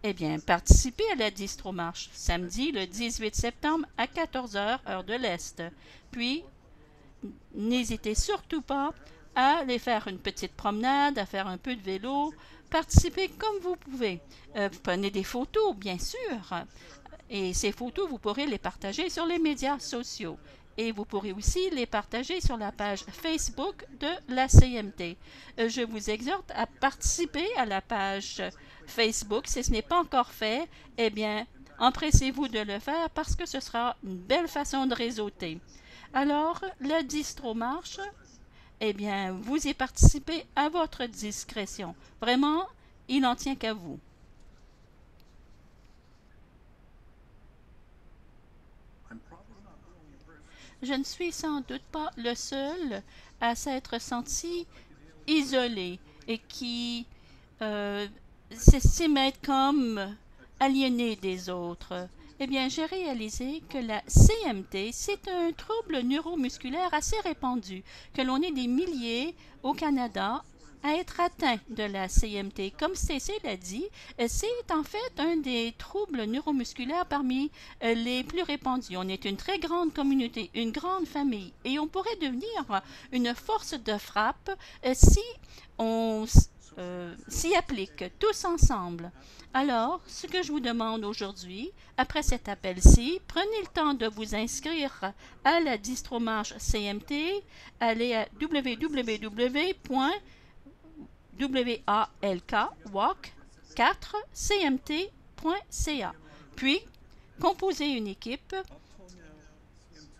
eh bien, participez à la Distromarche samedi le 18 septembre à 14 h, heure de l'Est. Puis, n'hésitez surtout pas à aller faire une petite promenade, à faire un peu de vélo. Participez comme vous pouvez. Prenez des photos, bien sûr. Et ces photos, vous pourrez les partager sur les médias sociaux. Et vous pourrez aussi les partager sur la page Facebook de la CMT. Je vous exhorte à participer à la page Facebook. Si ce n'est pas encore fait, eh bien, empressez-vous de le faire parce que ce sera une belle façon de réseauter. Alors, la Distromarche, eh bien, vous y participez à votre discrétion. Vraiment, il n'en tient qu'à vous. Je ne suis sans doute pas le seul à s'être senti isolé et qui s'estime être comme aliéné des autres. Eh bien, j'ai réalisé que la CMT, c'est un trouble neuromusculaire assez répandu, que l'on est des milliers au Canada à être atteints de la CMT. Comme Cécile l'a dit, c'est en fait un des troubles neuromusculaires parmi les plus répandus. On est une très grande communauté, une grande famille, et on pourrait devenir une force de frappe si on s'y applique tous ensemble. Alors, ce que je vous demande aujourd'hui, après cet appel-ci, prenez le temps de vous inscrire à la Distromarche CMT. Allez à www.walk4cmt.ca. Puis, composez une équipe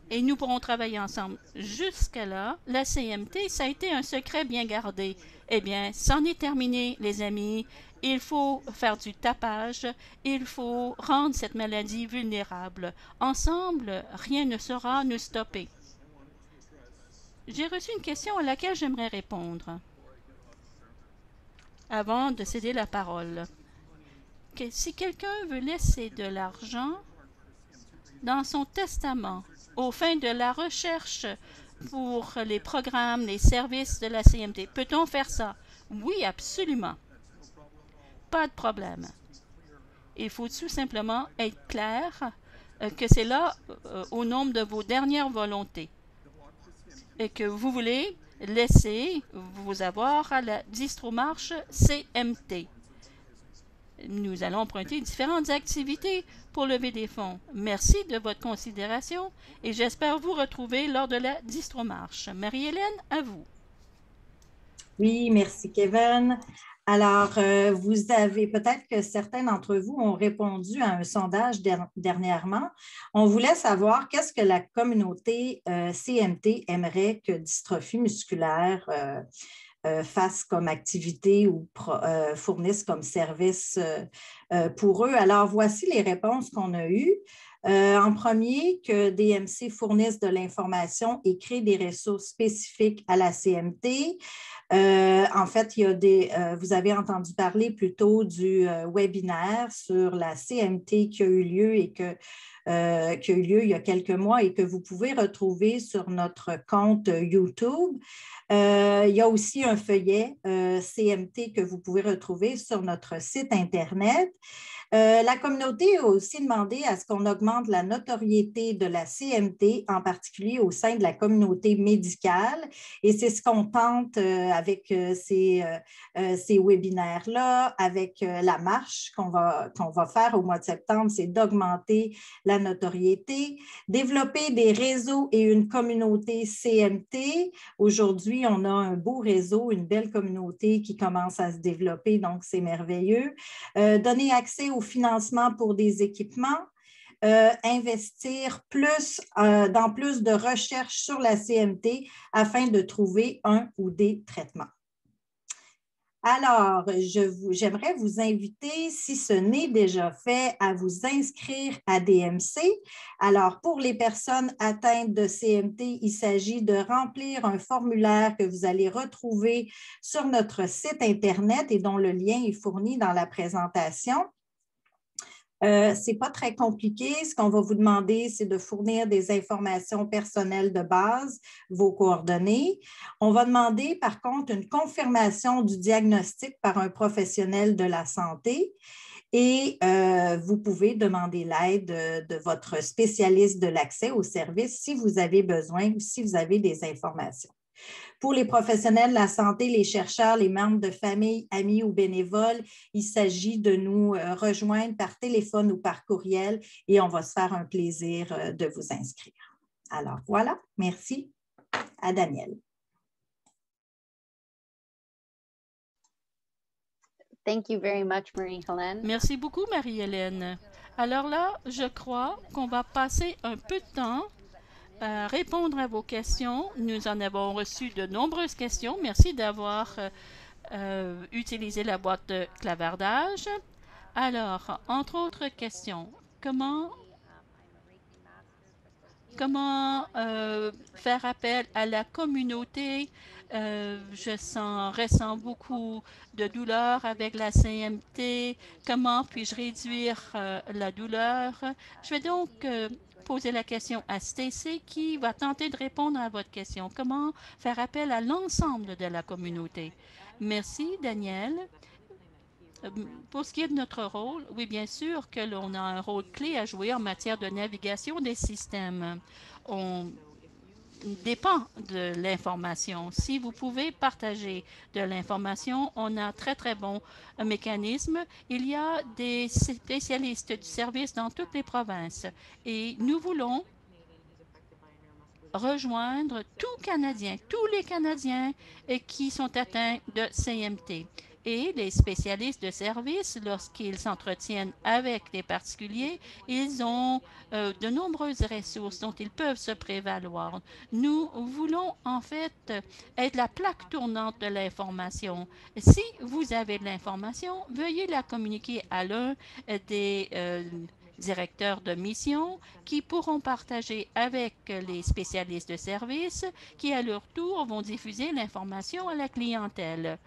et nous pourrons travailler ensemble. Jusqu'à là, la CMT, ça a été un secret bien gardé. Eh bien, c'en est terminé, les amis. Il faut faire du tapage. Il faut rendre cette maladie vulnérable. Ensemble, rien ne saura nous stopper. J'ai reçu une question à laquelle j'aimerais répondre avant de céder la parole. Si quelqu'un veut laisser de l'argent dans son testament aux fins de la recherche pour les programmes, les services de la CMT, peut-on faire ça? Oui, absolument. Pas de problème. Il faut tout simplement être clair que c'est là au nombre de vos dernières volontés et que vous voulez laisser vous avoir à la Distromarche CMT. Nous allons emprunter différentes activités pour lever des fonds. Merci de votre considération et j'espère vous retrouver lors de la Distromarche. Marie-Hélène, à vous. Oui, merci Kevin. Alors, vous avez peut-être que certains d'entre vous ont répondu à un sondage dernièrement. On voulait savoir qu'est-ce que la communauté CMT aimerait que Dystrophie musculaire fasse comme activité ou fournisse comme service pour eux. Alors, voici les réponses qu'on a eues. En premier, que DMC fournisse de l'information et crée des ressources spécifiques à la CMT. En fait, vous avez entendu parler plutôt du webinaire sur la CMT qui a eu lieu il y a quelques mois et que vous pouvez retrouver sur notre compte YouTube. Il y a aussi un feuillet CMT que vous pouvez retrouver sur notre site Internet. La communauté a aussi demandé à ce qu'on augmente la notoriété de la CMT, en particulier au sein de la communauté médicale. Et c'est ce qu'on tente avec ces webinaires-là, avec la marche qu'on va faire au mois de septembre, c'est d'augmenter la notoriété, développer des réseaux et une communauté CMT. Aujourd'hui, on a un beau réseau, une belle communauté qui commence à se développer, donc c'est merveilleux. Donner accès au financement pour des équipements, investir dans plus de recherches sur la CMT afin de trouver un ou des traitements. Alors, j'aimerais vous inviter, si ce n'est déjà fait, à vous inscrire à DMC. Alors, pour les personnes atteintes de CMT, il s'agit de remplir un formulaire que vous allez retrouver sur notre site Internet et dont le lien est fourni dans la présentation. Ce n'est pas très compliqué. Ce qu'on va vous demander, c'est de fournir des informations personnelles de base, vos coordonnées. On va demander, par contre, une confirmation du diagnostic par un professionnel de la santé et vous pouvez demander l'aide de votre spécialiste de l'accès au service si vous avez besoin ou si vous avez des informations. Pour les professionnels de la santé, les chercheurs, les membres de famille, amis ou bénévoles, il s'agit de nous rejoindre par téléphone ou par courriel et on va se faire un plaisir de vous inscrire. Alors voilà, merci à Daniel. Thank you very much, Marie-Hélène. Merci beaucoup, Marie-Hélène. Alors là, je crois qu'on va passer un peu de temps à répondre à vos questions. Nous en avons reçu de nombreuses questions. Merci d'avoir utilisé la boîte de clavardage. Alors, entre autres questions, comment faire appel à la communauté? Je ressens beaucoup de douleur avec la CMT. Comment puis-je réduire la douleur? Je vais donc poser la question à Stacy qui va tenter de répondre à votre question. Comment faire appel à l'ensemble de la communauté? Merci, Daniel. Pour ce qui est de notre rôle, oui, bien sûr que l'on a un rôle clé à jouer en matière de navigation des systèmes. On dépend de l'information. Si vous pouvez partager de l'information, on a très, très bon mécanisme. Il y a des spécialistes du service dans toutes les provinces et nous voulons rejoindre tous les Canadiens qui sont atteints de CMT. Et les spécialistes de service, lorsqu'ils s'entretiennent avec les particuliers, ils ont de nombreuses ressources dont ils peuvent se prévaloir. Nous voulons en fait être la plaque tournante de l'information. Si vous avez de l'information, veuillez la communiquer à l'un des directeurs de mission qui pourront partager avec les spécialistes de service qui, à leur tour, vont diffuser l'information à la clientèle.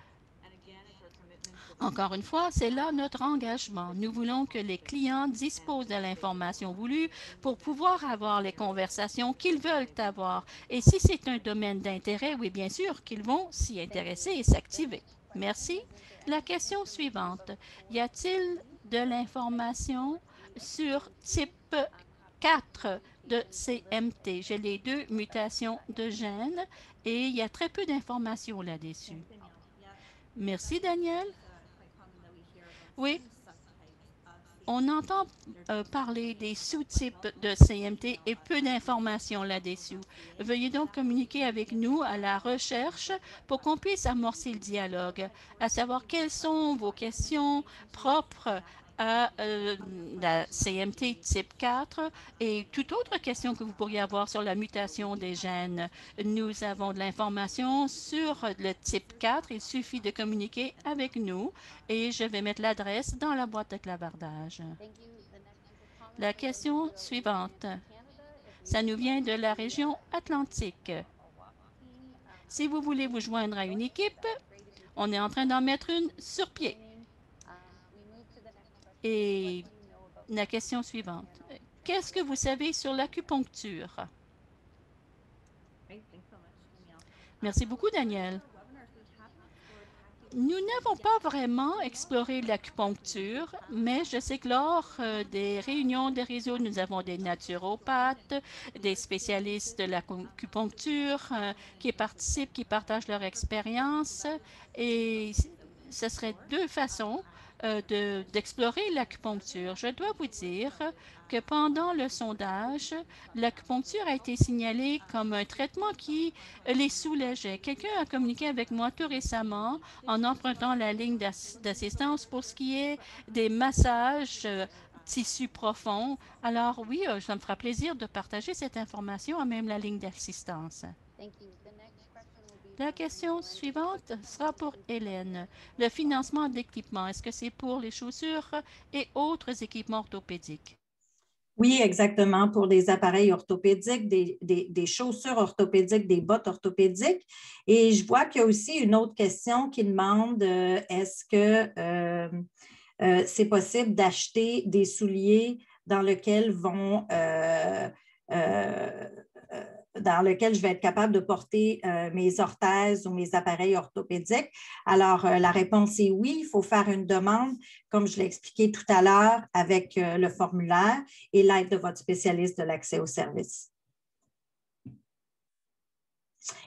Encore une fois, c'est là notre engagement. Nous voulons que les clients disposent de l'information voulue pour pouvoir avoir les conversations qu'ils veulent avoir. Et si c'est un domaine d'intérêt, oui, bien sûr qu'ils vont s'y intéresser et s'activer. Merci. La question suivante. Y a-t-il de l'information sur type 4 de CMT? J'ai les 2 mutations de gènes et il y a très peu d'informations là-dessus. Merci, Daniel. Oui, On entend parler des sous-types de CMT et peu d'informations là-dessus. Veuillez donc communiquer avec nous à la recherche pour qu'on puisse amorcer le dialogue, à savoir quelles sont vos questions propres à la CMT type 4 et toute autre question que vous pourriez avoir sur la mutation des gènes. Nous avons de l'information sur le type 4. Il suffit de communiquer avec nous et je vais mettre l'adresse dans la boîte de clavardage. La question suivante. Ça nous vient de la région Atlantique. Si vous voulez vous joindre à une équipe, on est en train d'en mettre une sur pied. Et la question suivante. Qu'est-ce que vous savez sur l'acupuncture? Merci beaucoup, Daniel. Nous n'avons pas vraiment exploré l'acupuncture, mais je sais que lors des réunions de réseau, nous avons des naturopathes, des spécialistes de l'acupuncture qui participent, qui partagent leur expérience. Et ce serait deux façons d'explorer l'acupuncture. Je dois vous dire que pendant le sondage, l'acupuncture a été signalée comme un traitement qui les soulageait. Quelqu'un a communiqué avec moi tout récemment en empruntant la ligne d'assistance pour ce qui est des massages tissus profonds. Alors oui, ça me fera plaisir de partager cette information à même la ligne d'assistance. La question suivante sera pour Hélène. Le financement d'équipements, est-ce que c'est pour les chaussures et autres équipements orthopédiques? Oui, exactement, pour des appareils orthopédiques, des chaussures orthopédiques, des bottes orthopédiques. Et je vois qu'il y a aussi une autre question qui demande est-ce que c'est possible d'acheter des souliers dans lesquels dans lequel je vais être capable de porter mes orthèses ou mes appareils orthopédiques. Alors, la réponse est oui, il faut faire une demande, comme je l'ai expliqué tout à l'heure, avec le formulaire et l'aide de votre spécialiste de l'accès au service.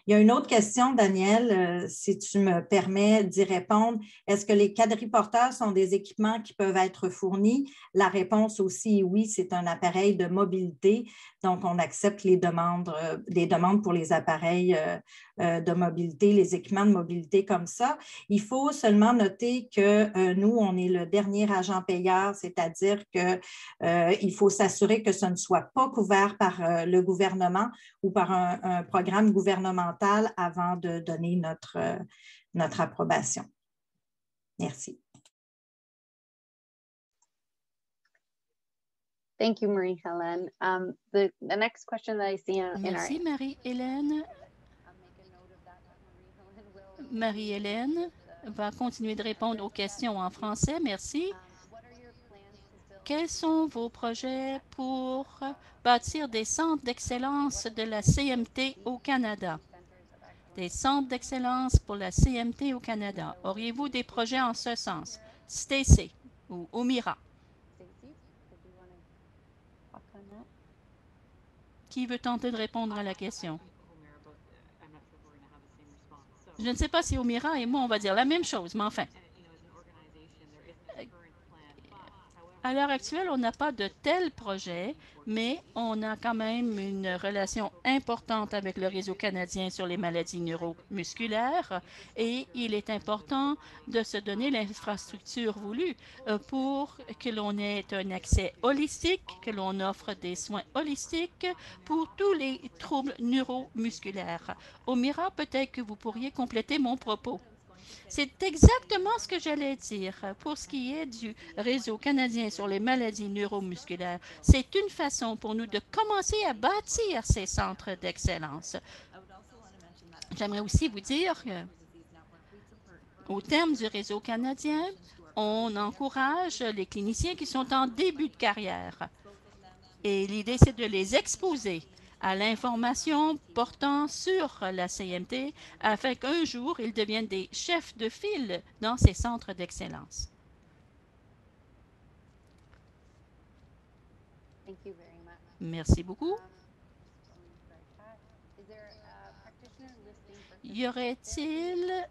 Il y a une autre question, Daniel, si tu me permets d'y répondre. Est-ce que les quadriporteurs sont des équipements qui peuvent être fournis? La réponse aussi est oui, c'est un appareil de mobilité. Donc, on accepte les demandes pour les appareils de mobilité, les équipements de mobilité comme ça. Il faut seulement noter que nous, on est le dernier agent payeur, c'est-à-dire qu'il faut s'assurer que ce ne soit pas couvert par le gouvernement ou par un programme gouvernemental avant de donner notre approbation. Merci. Thank you, Marie-Hélène. The next question that I see in Merci, Marie-Hélène. Marie-Hélène va continuer de répondre aux questions en français. Merci. Quels sont vos projets pour bâtir des centres d'excellence de la CMT au Canada? Des centres d'excellence pour la CMT au Canada. Auriez-vous des projets en ce sens? Stacy ou Omira? Qui veut tenter de répondre à la question? Je ne sais pas si Omira et moi, on va dire la même chose, mais enfin. À l'heure actuelle, on n'a pas de tel projet, mais on a quand même une relation importante avec le réseau canadien sur les maladies neuromusculaires et il est important de se donner l'infrastructure voulue pour que l'on ait un accès holistique, que l'on offre des soins holistiques pour tous les troubles neuromusculaires. Omira, peut-être que vous pourriez compléter mon propos. C'est exactement ce que j'allais dire. Pour ce qui est du réseau canadien sur les maladies neuromusculaires, c'est une façon pour nous de commencer à bâtir ces centres d'excellence. J'aimerais aussi vous dire qu'au terme du réseau canadien, on encourage les cliniciens qui sont en début de carrière. Et l'idée, c'est de les exposer à l'information portant sur la CMT afin qu'un jour, ils deviennent des chefs de file dans ces centres d'excellence. Merci beaucoup. Y aurait-il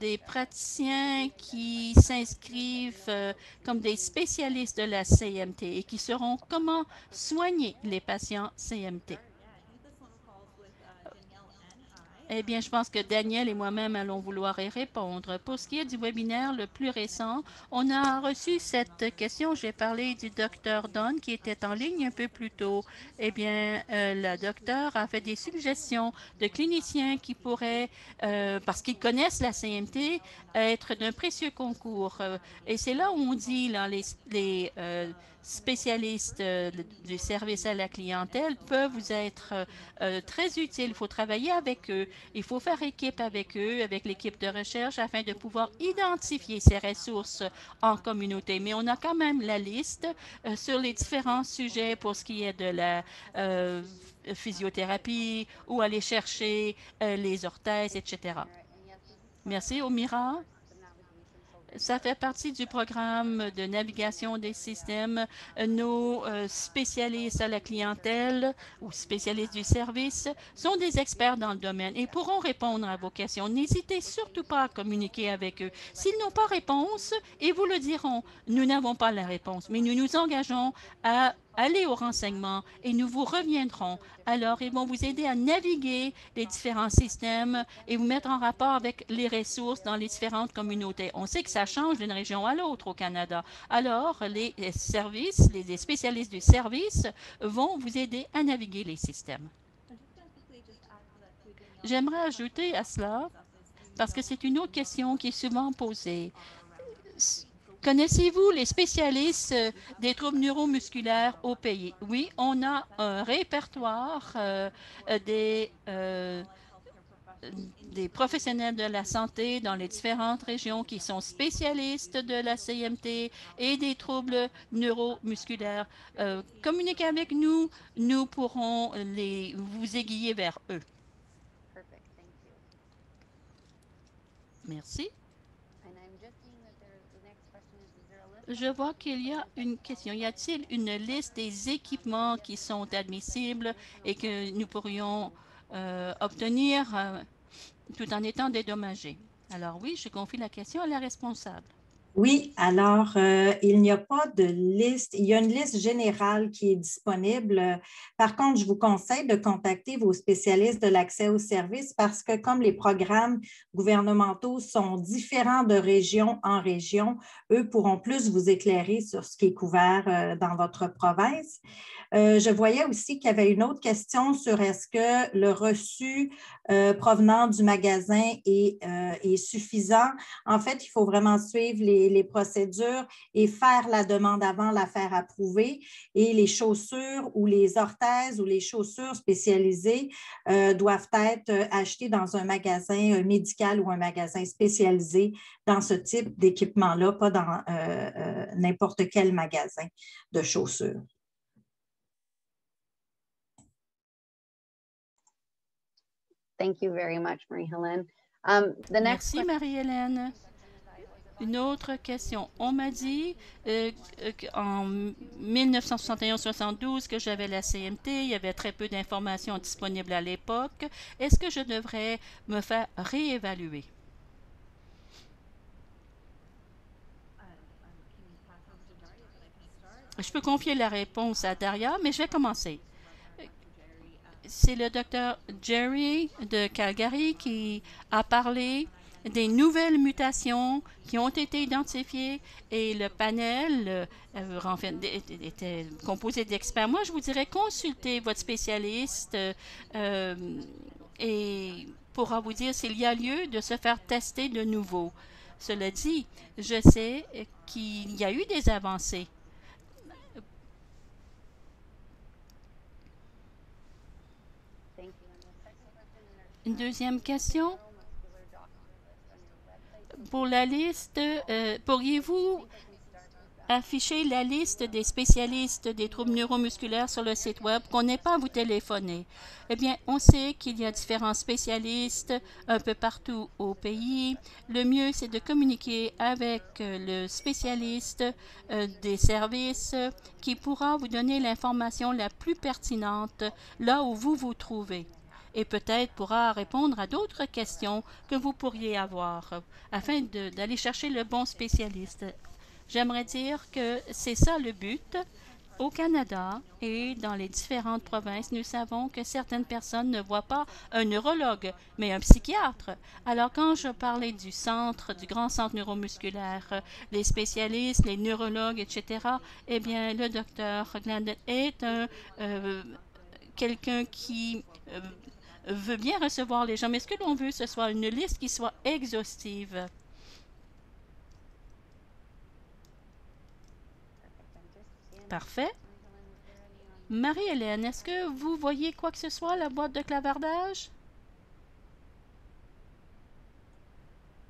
des praticiens qui s'inscrivent comme des spécialistes de la CMT et qui sauront comment soigner les patients CMT. Eh bien, je pense que Daniel et moi-même allons vouloir y répondre. Pour ce qui est du webinaire le plus récent, on a reçu cette question. J'ai parlé du docteur Don qui était en ligne un peu plus tôt. Eh bien, le docteur a fait des suggestions de cliniciens qui pourraient, parce qu'ils connaissent la CMT, être d'un précieux concours. Et c'est là où on dit, là, les spécialistes du service à la clientèle peuvent vous être très utiles. Il faut travailler avec eux. Il faut faire équipe avec eux, avec l'équipe de recherche, afin de pouvoir identifier ces ressources en communauté. Mais on a quand même la liste sur les différents sujets pour ce qui est de la physiothérapie ou aller chercher les orthèses, etc. Merci, Omira. Ça fait partie du programme de navigation des systèmes. Nos spécialistes à la clientèle ou spécialistes du service sont des experts dans le domaine et pourront répondre à vos questions. N'hésitez surtout pas à communiquer avec eux. S'ils n'ont pas réponse, ils vous le diront. Nous n'avons pas la réponse, mais nous nous engageons à aller au renseignement et nous vous reviendrons. Alors, ils vont vous aider à naviguer les différents systèmes et vous mettre en rapport avec les ressources dans les différentes communautés. On sait que ça change d'une région à l'autre au Canada. Alors, les services, les spécialistes du service vont vous aider à naviguer les systèmes. J'aimerais ajouter à cela, parce que c'est une autre question qui est souvent posée. Connaissez-vous les spécialistes des troubles neuromusculaires au pays? Oui, on a un répertoire des professionnels de la santé dans les différentes régions qui sont spécialistes de la CMT et des troubles neuromusculaires. Communiquez avec nous, nous pourrons vous aiguiller vers eux. Merci. Je vois qu'il y a une question. Y a-t-il une liste des équipements qui sont admissibles et que nous pourrions obtenir tout en étant dédommagés? Alors oui, je confie la question à la responsable. Oui, alors il n'y a pas de liste. Il y a une liste générale qui est disponible. Par contre, je vous conseille de contacter vos spécialistes de l'accès aux services parce que comme les programmes gouvernementaux sont différents de région en région, eux pourront plus vous éclairer sur ce qui est couvert dans votre province. Je voyais aussi qu'il y avait une autre question sur est-ce que le reçu provenant du magasin est suffisant. En fait, il faut vraiment suivre les procédures et faire la demande avant, la faire approuver. Et les chaussures ou les orthèses ou les chaussures spécialisées doivent être achetées dans un magasin médical ou un magasin spécialisé dans ce type d'équipement-là, pas dans n'importe quel magasin de chaussures. Thank you very much, Marie-Hélène. Merci, Marie-Hélène. Une autre question. On m'a dit qu'en 1971-72 que j'avais la CMT, il y avait très peu d'informations disponibles à l'époque. Est-ce que je devrais me faire réévaluer? Je peux confier la réponse à Daria, mais je vais commencer. C'est le docteur Jerry de Calgary qui a parlé des nouvelles mutations qui ont été identifiées et le panel était composé d'experts. Moi, je vous dirais consultez votre spécialiste et pourra vous dire s'il y a lieu de se faire tester de nouveau. Cela dit, je sais qu'il y a eu des avancées. Une deuxième question. Pour la liste, pourriez-vous afficher la liste des spécialistes des troubles neuromusculaires sur le site web, qu'on n'ait pas à vous téléphoner? Eh bien, on sait qu'il y a différents spécialistes un peu partout au pays. Le mieux, c'est de communiquer avec le spécialiste des services qui pourra vous donner l'information la plus pertinente là où vous vous trouvez. et peut-être pourra répondre à d'autres questions que vous pourriez avoir afin d'aller chercher le bon spécialiste. J'aimerais dire que c'est ça le but. Au Canada et dans les différentes provinces, nous savons que certaines personnes ne voient pas un neurologue, mais un psychiatre. Alors, quand je parlais du centre, du grand centre neuromusculaire, les spécialistes, les neurologues, etc., eh bien, le docteur Glandon est quelqu'un qui veut bien recevoir les gens, mais ce que l'on veut, ce soit une liste qui soit exhaustive. Parfait. Marie-Hélène, est-ce que vous voyez quoi que ce soit, la boîte de clavardage?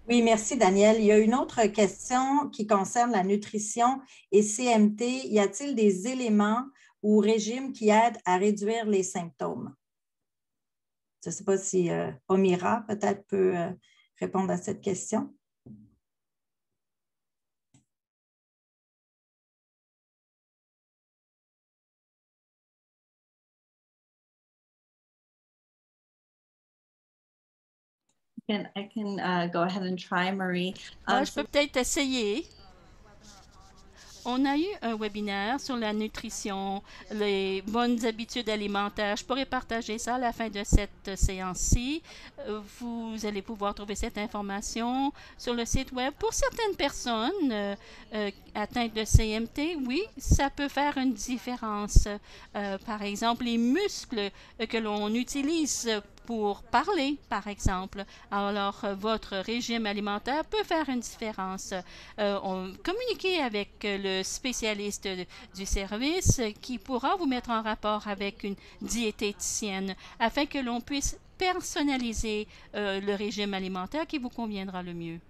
Oui, merci Daniel. Il y a une autre question qui concerne la nutrition et CMT. Y a-t-il des éléments ou régimes qui aident à réduire les symptômes? Je ne sais pas si Omira peut-être peut répondre à cette question. I can go ahead and try, Marie. Je peux peut-être essayer. On a eu un webinaire sur la nutrition, les bonnes habitudes alimentaires. Je pourrais partager ça à la fin de cette séance-ci. Vous allez pouvoir trouver cette information sur le site web. Pour certaines personnes atteintes de CMT, oui, ça peut faire une différence. Par exemple, les muscles que l'on utilise pour parler, par exemple. Alors, votre régime alimentaire peut faire une différence. Communiquez avec le spécialiste du service qui pourra vous mettre en rapport avec une diététicienne afin que l'on puisse personnaliser le régime alimentaire qui vous conviendra le mieux.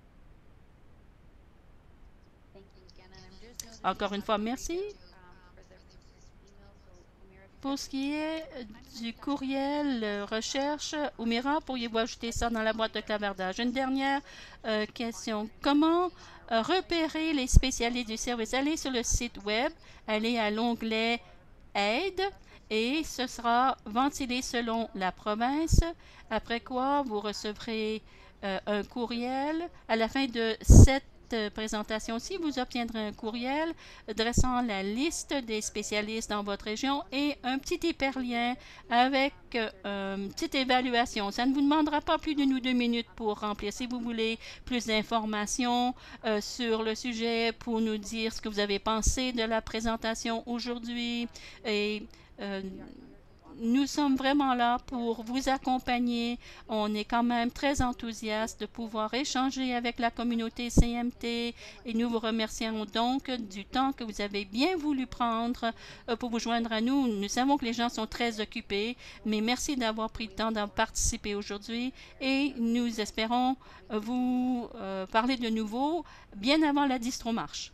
Encore une fois, merci. Pour ce qui est du courriel recherche, Omira, pourriez-vous ajouter ça dans la boîte de clavardage? Une dernière question. Comment repérer les spécialistes du service? Allez sur le site web, allez à l'onglet Aide et ce sera ventilé selon la province, après quoi vous recevrez un courriel. À la fin de cette présentation-ci, vous obtiendrez un courriel dressant la liste des spécialistes dans votre région et un petit hyperlien avec une petite évaluation. Ça ne vous demandera pas plus d'1 ou 2 minutes pour remplir. Si vous voulez plus d'informations sur le sujet, pour nous dire ce que vous avez pensé de la présentation aujourd'hui et nous sommes vraiment là pour vous accompagner. On est quand même très enthousiaste de pouvoir échanger avec la communauté CMT et nous vous remercions donc du temps que vous avez bien voulu prendre pour vous joindre à nous. Nous savons que les gens sont très occupés, mais merci d'avoir pris le temps d'en participer aujourd'hui et nous espérons vous parler de nouveau bien avant la Distromarche.